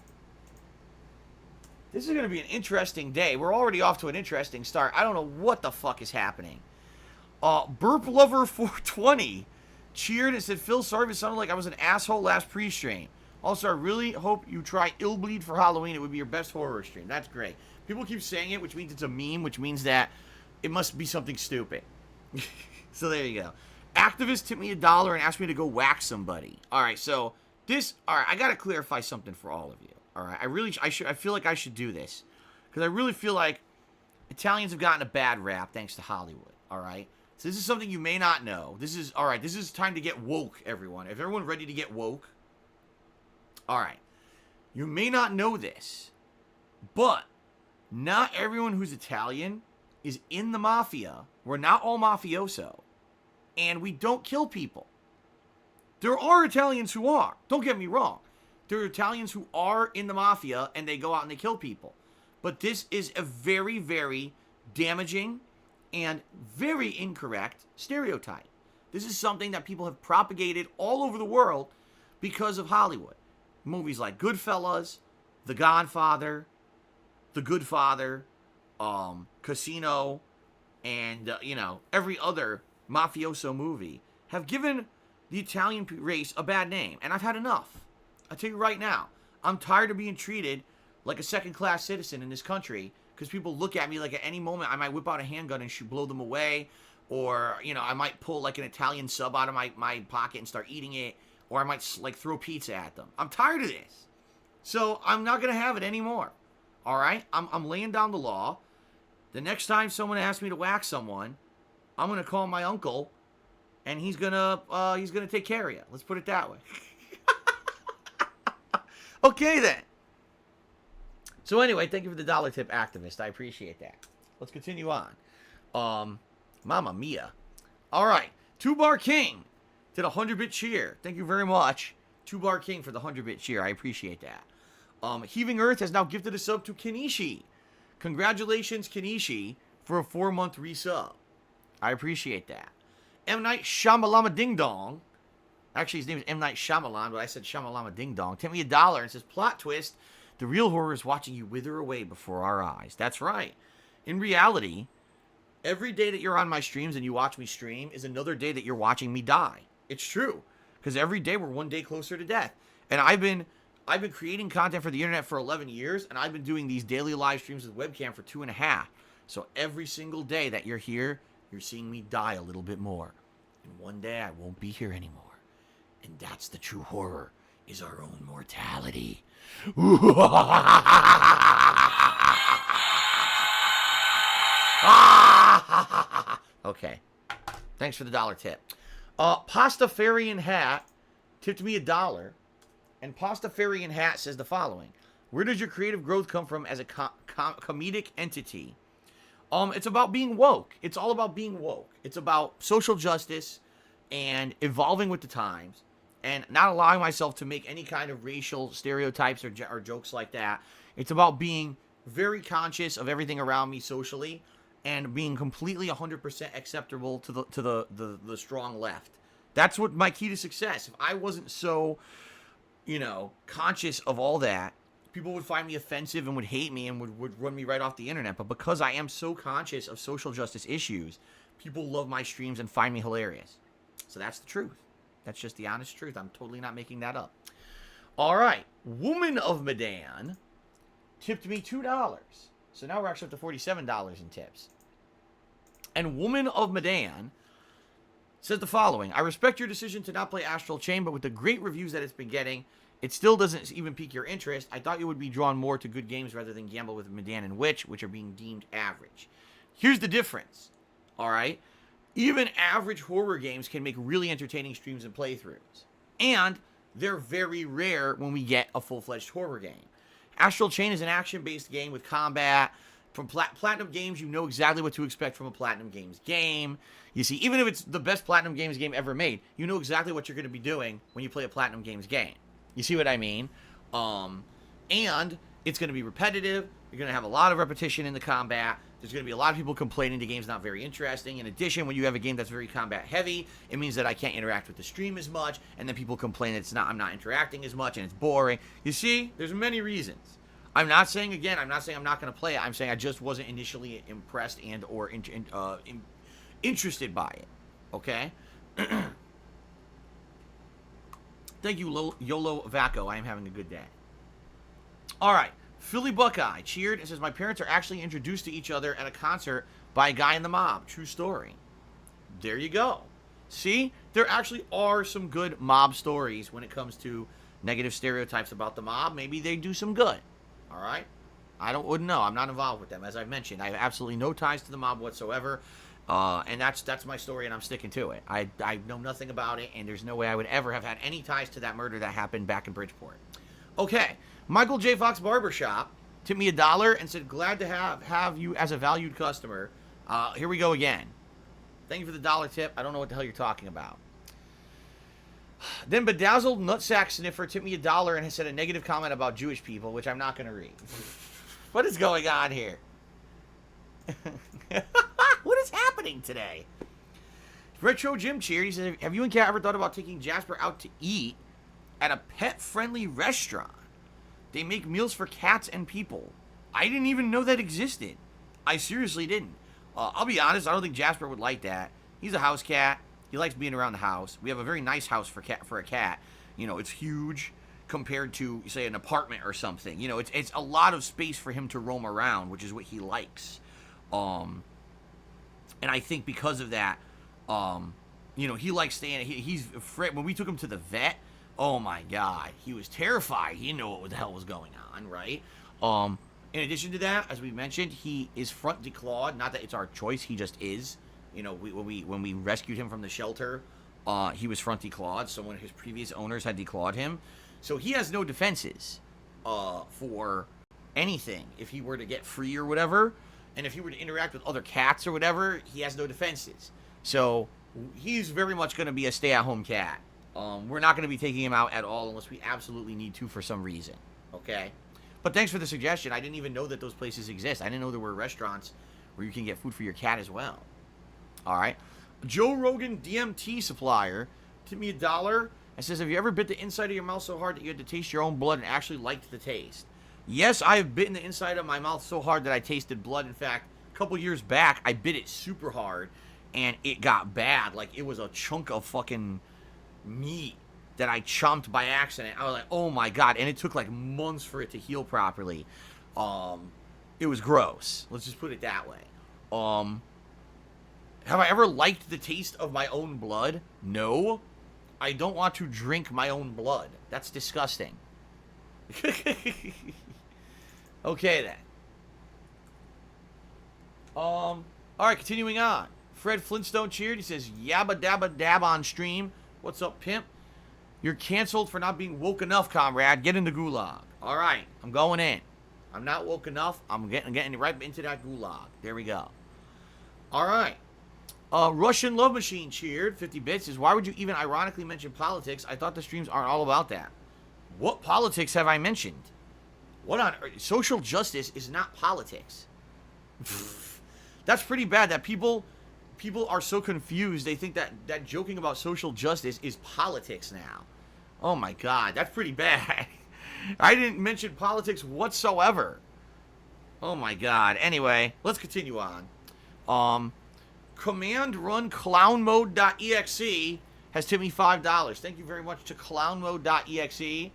Speaker 1: This is going to be an interesting day. We're already off to an interesting start. I don't know what the fuck is happening. Burp Lover 420 cheered and said, Phil, sorry if it sounded like I was an asshole last pre-stream. Also, I really hope you try Ill Bleed for Halloween. It would be your best horror stream. That's great. People keep saying it, which means it's a meme, which means that it must be something stupid. So there you go. Activist tipped me $1 and asked me to go whack somebody. All right, so I got to clarify something for all of you. All right, I feel like I should do this because I really feel like Italians have gotten a bad rap thanks to Hollywood, all right? So this is something you may not know. This is, all right, this is time to get woke, everyone. If everyone ready to get woke, all right. You may not know this, but not everyone who's Italian is in the mafia. We're not all mafioso, and we don't kill people. There are Italians who are. Don't get me wrong. There are Italians who are in the mafia, and they go out and they kill people. But this is a very, very damaging and very incorrect stereotype. This is something that people have propagated all over the world because of Hollywood. Movies like Goodfellas, The Godfather, The Good Father, Casino, and, every other mafioso movie have given the Italian race a bad name. And I've had enough. I'll tell you right now, I'm tired of being treated like a second-class citizen in this country because people look at me like at any moment I might whip out a handgun and blow them away, or, I might pull like an Italian sub out of my pocket and start eating it, or I might throw pizza at them. I'm tired of this. So I'm not going to have it anymore. All right? I'm laying down the law. The next time someone asks me to whack someone, I'm going to call my uncle, and he's going to take care of you. Let's put it that way. Okay, then. So anyway, thank you for the dollar tip, activist. I appreciate that. Let's continue on. Mamma mia. All right. 2-Bar King did a 100-bit cheer. Thank you very much, 2-Bar King, for the 100-bit cheer. I appreciate that. Heaving Earth has now gifted a sub to Kenishi. Congratulations, Kenishi, for a 4-month resub. I appreciate that. M. Night Shyamalama Ding Dong. Actually, his name is M. Night Shyamalan, but I said Shyamalama Ding Dong. Tip me $1 and says, plot twist, the real horror is watching you wither away before our eyes. That's right. In reality, every day that you're on my streams and you watch me stream is another day that you're watching me die. It's true. Because every day we're one day closer to death. And I've been creating content for the internet for 11 years, and I've been doing these daily live streams with webcam for 2.5. So every single day that you're here, you're seeing me die a little bit more. And one day I won't be here anymore. And that's the true horror, is our own mortality. Okay. Thanks for the dollar tip. Pastafarian Hat tipped me $1. And Pastafarian Hat says the following. Where does your creative growth come from as a comedic entity? It's about being woke. It's all about being woke. It's about social justice and evolving with the times and not allowing myself to make any kind of racial stereotypes or jokes like that. It's about being very conscious of everything around me socially and being completely 100% acceptable to the strong left. That's what my key to success. If I wasn't so, conscious of all that, people would find me offensive and would hate me and would run me right off the internet. But because I am so conscious of social justice issues, people love my streams and find me hilarious. So that's the truth. That's just the honest truth. I'm totally not making that up. All right. Woman of Medan tipped me $2. So now we're actually up to $47 in tips. And Woman of Medan says the following. I respect your decision to not play Astral Chain, but with the great reviews that it's been getting, it still doesn't even pique your interest. I thought you would be drawn more to good games rather than gamble with Medan and Witch, which are being deemed average. Here's the difference. All right? Even average horror games can make really entertaining streams and playthroughs. And they're very rare when we get a full-fledged horror game. Astral Chain is an action-based game with combat. From Platinum Games, you know exactly what to expect from a Platinum Games game. You see, even if it's the best Platinum Games game ever made, you know exactly what you're going to be doing when you play a Platinum Games game. You see what I mean? And it's going to be repetitive. You're going to have a lot of repetition in the combat. There's going to be a lot of people complaining the game's not very interesting. In addition, when you have a game that's very combat heavy, it means that I can't interact with the stream as much, and then people complain that I'm not interacting as much and it's boring. You see, there's many reasons. I'm not saying I'm not going to play it. I'm saying I just wasn't initially impressed and or interested by it. Okay? Thank you, YOLO Vaco. I am having a good day. All right. Philly Buckeye cheered and says, my parents are actually introduced to each other at a concert by a guy in the mob. True story. There you go. See? There actually are some good mob stories when it comes to negative stereotypes about the mob. Maybe they do some good. All right? wouldn't know. I'm not involved with them. As I've mentioned, I have absolutely no ties to the mob whatsoever. And that's my story, and I'm sticking to it. I know nothing about it, and there's no way I would ever have had any ties to that murder that happened back in Bridgeport. Okay, Michael J. Fox Barbershop tipped me $1 and said, glad to have you as a valued customer. Here we go again. Thank you for the $1 tip. I don't know what the hell you're talking about. Then Bedazzled Nutsack Sniffer tipped me $1 and has said a negative comment about Jewish people, which I'm not going to read. What is going on here? What is happening today? Retro Jim cheered. He says, have you and Kat ever thought about taking Jasper out to eat at a pet-friendly restaurant? They make meals for cats and people. I didn't even know that existed. I seriously didn't. I'll be honest, I don't think Jasper would like that. He's a house cat. He likes being around the house. We have a very nice house for a cat. You know, it's huge compared to, say, an apartment or something. You know, it's a lot of space for him to roam around, which is what he likes. And I think because of that, you know, he likes staying. He's afraid. When we took him to the vet, oh my God, he was terrified. He didn't know what the hell was going on, right? In addition to that, as we mentioned, he is front declawed. Not that it's our choice, he just is. You know, when we rescued him from the shelter, he was front declawed. So one of his previous owners had declawed him. So he has no defenses for anything. If he were to get free or whatever, and if he were to interact with other cats or whatever, he has no defenses. So he's very much going to be a stay-at-home cat. We're not going to be taking him out at all unless we absolutely need to for some reason. Okay? But thanks for the suggestion. I didn't even know that those places exist. I didn't know there were restaurants where you can get food for your cat as well. All right. Joe Rogan DMT supplier tipped me $1 and says, have you ever bit the inside of your mouth so hard that you had to taste your own blood and actually liked the taste? Yes, I have bitten the inside of my mouth so hard that I tasted blood. In fact, a couple years back, I bit it super hard and it got bad. Like, it was a chunk of fucking meat that I chomped by accident. I was like, oh my God. And it took like months for it to heal properly. It was gross. Let's just put it that way. Have I ever liked the taste of my own blood? No. I don't want to drink my own blood. That's disgusting. Okay then. All right, continuing on. Fred Flintstone cheered. He says, yabba dabba dab on stream. What's up, pimp? You're canceled for not being woke enough, comrade. Get in the gulag. All right, I'm going in. I'm not woke enough. I'm getting right into that gulag. There we go. All right. Russian Love Machine cheered. 50 bits. Says, why would you even ironically mention politics? I thought the streams aren't all about that. What politics have I mentioned? What on earth? Social justice is not politics. That's pretty bad that people are so confused. They think that joking about social justice is politics now. Oh my God, that's pretty bad. I didn't mention politics whatsoever. Oh my God. Anyway, let's continue on. Command Run ClownMode.exe has tipped me $5. Thank you very much to ClownMode.exe,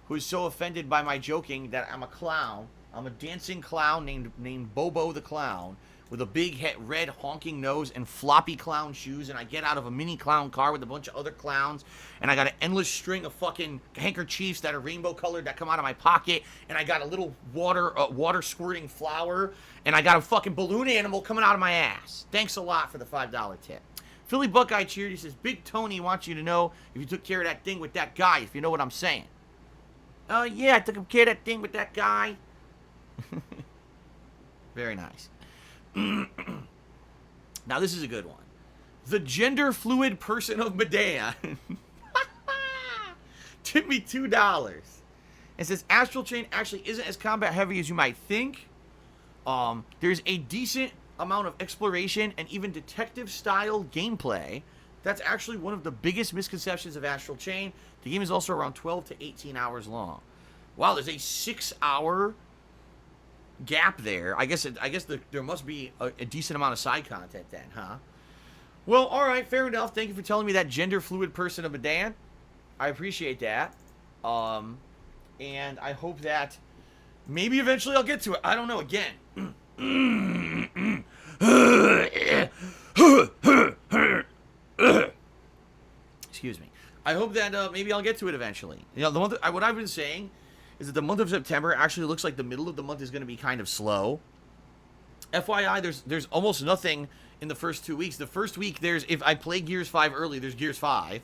Speaker 1: who is so offended by my joking that I'm a clown. I'm a dancing clown named Bobo the Clown with a big red honking nose and floppy clown shoes, and I get out of a mini clown car with a bunch of other clowns, and I got an endless string of fucking handkerchiefs that are rainbow colored that come out of my pocket, and I got a little water squirting flower, and I got a fucking balloon animal coming out of my ass. Thanks a lot for the $5 tip. Philly Buckeye cheered. He says, Big Tony wants you to know if you took care of that thing with that guy, if you know what I'm saying. Yeah, I took care of that thing with that guy. Very nice. Now, this is a good one. The gender fluid person of Medea tipped me $2. It says, Astral Chain actually isn't as combat heavy as you might think. There's a decent amount of exploration and even detective style gameplay. That's actually one of the biggest misconceptions of Astral Chain. The game is also around 12 to 18 hours long. Wow, there's a 6-hour gap there. I guess there must be a decent amount of side content then, huh? Well, all right, fair enough. Thank you for telling me that gender fluid person of a Dan. I appreciate that. And I hope that maybe eventually I'll get to it. I don't know. Again. Excuse me. I hope that maybe I'll get to it eventually. You know, what I've been saying is that the month of September actually looks like the middle of the month is going to be kind of slow. FYI, there's almost nothing in the first 2 weeks. The first week, if I play Gears 5 early, there's Gears 5.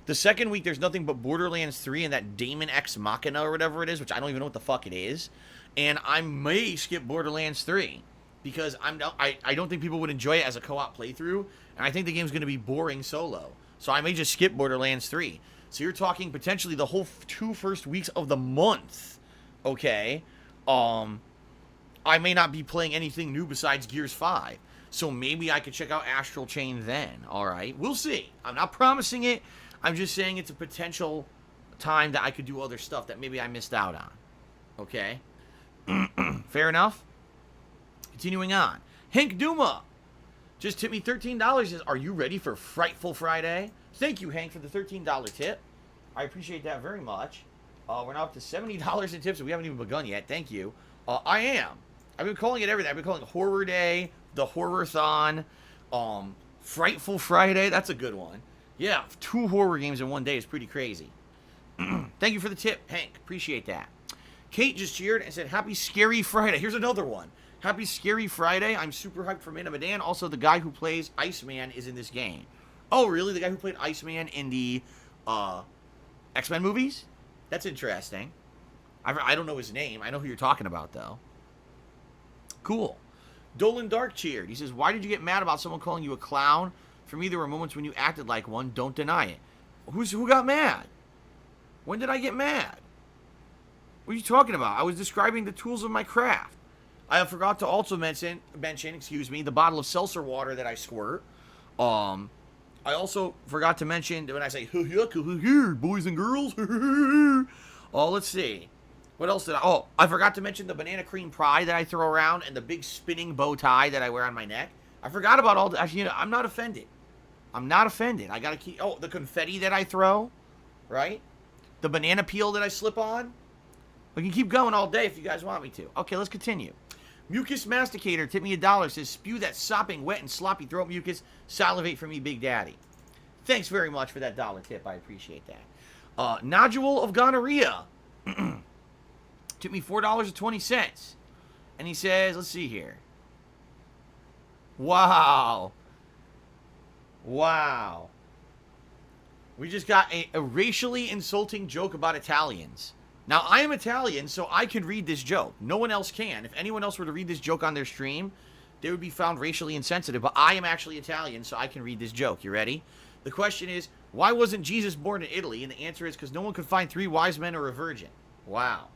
Speaker 1: The second week, there's nothing but Borderlands 3 and that Daemon X Machina or whatever it is, which I don't even know what the fuck it is. And I may skip Borderlands 3 because I don't think people would enjoy it as a co-op playthrough, and I think the game's going to be boring solo. So I may just skip Borderlands 3. So you're talking potentially the whole 2 first weeks of the month, okay? I may not be playing anything new besides Gears 5. So maybe I could check out Astral Chain then, alright? We'll see. I'm not promising it. I'm just saying it's a potential time that I could do other stuff that maybe I missed out on. Okay? Fair enough? Continuing on. Hank Duma just tipped me $13. Says, are you ready for Frightful Friday? Thank you, Hank, for the $13 tip. I appreciate that very much. We're now up to $70 in tips, and we haven't even begun yet. Thank you. I am. I've been calling it everything. I've been calling it Horror Day, the Horror-thon, Frightful Friday. That's a good one. Yeah, 2 horror games in one day is pretty crazy. Thank you for the tip, Hank. Appreciate that. Kate just cheered and said, Happy Scary Friday. Here's another one. Happy Scary Friday. I'm super hyped for Mana Madan. Also, the guy who plays Iceman is in this game. Oh, really? The guy who played Iceman in the X-Men movies? That's interesting. I don't know his name. I know who you're talking about, though. Cool. Dolan Dark cheered. He says, why did you get mad about someone calling you a clown? For me, there were moments when you acted like one. Don't deny it. Who got mad? When did I get mad? What are you talking about? I was describing the tools of my craft. I forgot to also mention, the bottle of seltzer water that I squirt. I also forgot to mention when I say, boys and girls. Let's see. What else did I forgot to mention the banana cream pie that I throw around and the big spinning bow tie that I wear on my neck. I forgot about all that. Actually, I'm not offended. I'm not offended. I gotta keep, the confetti that I throw, right? The banana peel that I slip on. We can keep going all day if you guys want me to. Okay, let's continue. Mucus Masticator tipped me $1. Says, spew that sopping, wet, and sloppy throat mucus. Salivate for me, Big Daddy. Thanks very much for that $1 tip. I appreciate that. Nodule of Gonorrhea tipped me $4.20. And he says, let's see here. Wow. Wow. We just got a racially insulting joke about Italians. Now, I am Italian, so I can read this joke. No one else can. If anyone else were to read this joke on their stream, they would be found racially insensitive. But I am actually Italian, so I can read this joke. You ready? The question is, why wasn't Jesus born in Italy? And the answer is because no one could find 3 wise men or a virgin. Wow.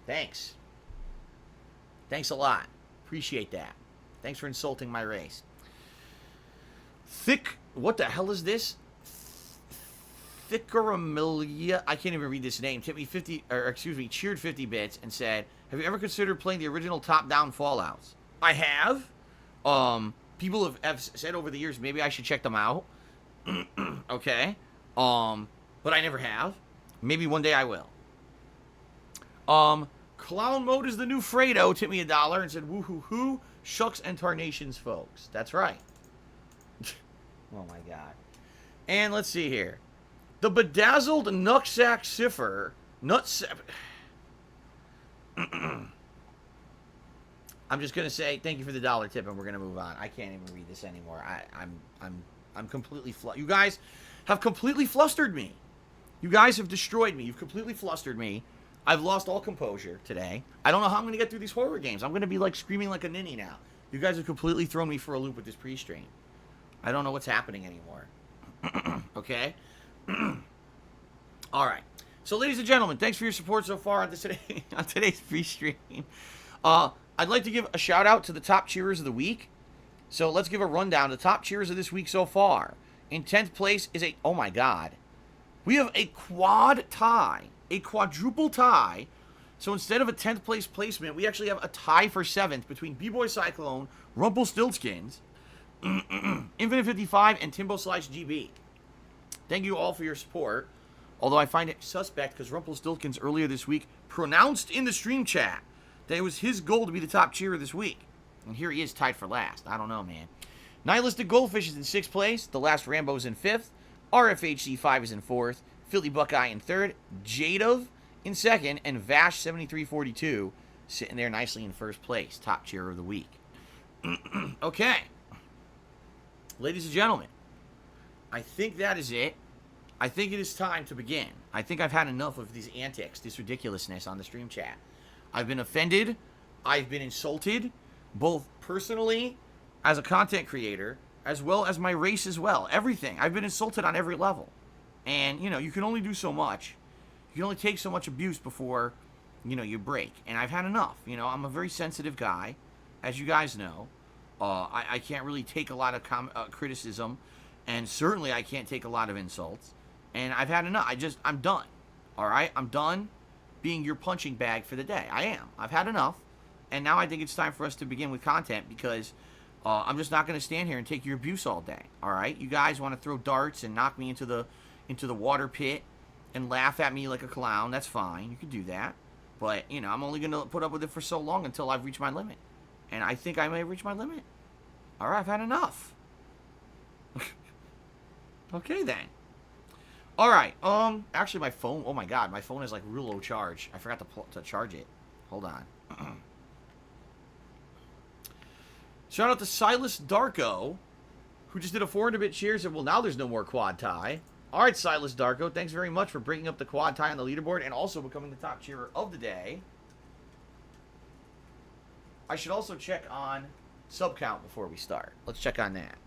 Speaker 1: Thanks. Thanks a lot. Appreciate that. Thanks for insulting my race. What the hell is this? Thickaramelia, I can't even read this name, cheered 50 bits and said, have you ever considered playing the original top-down Fallouts? I have. People have said over the years maybe I should check them out. Okay. But I never have. Maybe one day I will. Clown Mode is the new Fredo tipped me $1 and said, woo-hoo-hoo, shucks and tarnations, folks. That's right. Oh, my God. And let's see here. The Bedazzled Nutsack Cipher. I'm just going to say thank you for the $1 tip, and we're going to move on. I can't even read this anymore. I'm completely you guys have completely flustered me. You guys have destroyed me. You've completely flustered me. I've lost all composure today. I don't know how I'm going to get through these horror games. I'm going to be like screaming like a ninny now. You guys have completely thrown me for a loop with this pre-stream. I don't know what's happening anymore. Okay? All right. So, ladies and gentlemen, thanks for your support so far on today's pre-stream. I'd like to give a shout-out to the top cheerers of the week. So, let's give a rundown. The top cheerers of this week so far. In 10th place is oh my God. We have a quad tie. A quadruple tie. So, instead of a 10th place placement, we actually have a tie for 7th between B-Boy Cyclone, Rumpelstiltskins, Infinite 55, and Timbo/GB. Thank you all for your support. Although I find it suspect because Rumpelstiltskins earlier this week pronounced in the stream chat that it was his goal to be the top cheerer this week. And here he is tied for last. I don't know, man. Nihilistic Goldfish is in 6th place. The Last Rambo is in 5th. RFHC5 is in 4th. Philly Buckeye in 3rd. Jadov in second, and Vash7342 sitting there nicely in first place, top cheer of the week. Okay. Ladies and gentlemen, I think that is it. I think it is time to begin. I think I've had enough of these antics, this ridiculousness on the stream chat. I've been offended. I've been insulted, both personally, as a content creator, as well as my race as well. Everything. I've been insulted on every level. And, you know, you can only do so much. You can only take so much abuse before, you know, you break. And I've had enough. You know, I'm a very sensitive guy, as you guys know. I can't really take a lot of criticism, and certainly I can't take a lot of insults. And I've had enough. I'm done. All right? I'm done being your punching bag for the day. I am. I've had enough. And now I think it's time for us to begin with content, because I'm just not going to stand here and take your abuse all day. All right? You guys want to throw darts and knock me into the water pit and laugh at me like a clown. That's fine. You can do that. But, you know, I'm only going to put up with it for so long until I've reached my limit. And I think I may have reached my limit. All right, I've had enough. Okay, then. All right. Actually, my phone. Oh my God, my phone is like real low charge. I forgot to charge it. Hold on. Shout out to Silas Darko, who just did a 400-bit cheer. Said, "Well, now there's no more quad tie." All right, Silas Darko, thanks very much for bringing up the quad tie on the leaderboard and also becoming the top cheerer of the day. I should also check on sub count before we start. Let's check on that.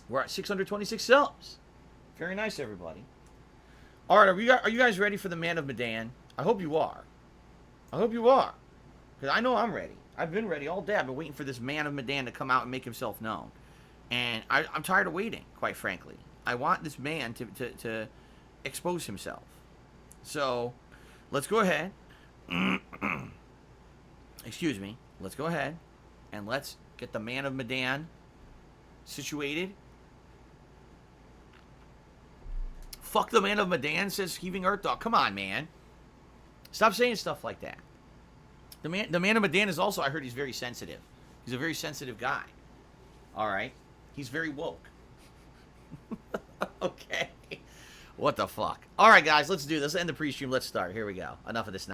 Speaker 1: We're at 626 subs. Very nice, everybody. All right, are you guys ready for the Man of Medan? I hope you are. I hope you are. Because I know I'm ready. I've been ready all day. I've been waiting for this Man of Medan to come out and make himself known. And I'm tired of waiting, quite frankly. I want this man to expose himself. So, let's go ahead. Excuse me. Let's go ahead and let's get the Man of Medan situated. Fuck the Man of Medan, says Heaving Earth Dog. Come on, man. Stop saying stuff like that. The Man of Medan is also, I heard he's very sensitive. He's a very sensitive guy. All right. He's very woke. Okay. What the fuck? All right, guys, let's do this. Let's end the pre-stream. Let's start. Here we go. Enough of this now.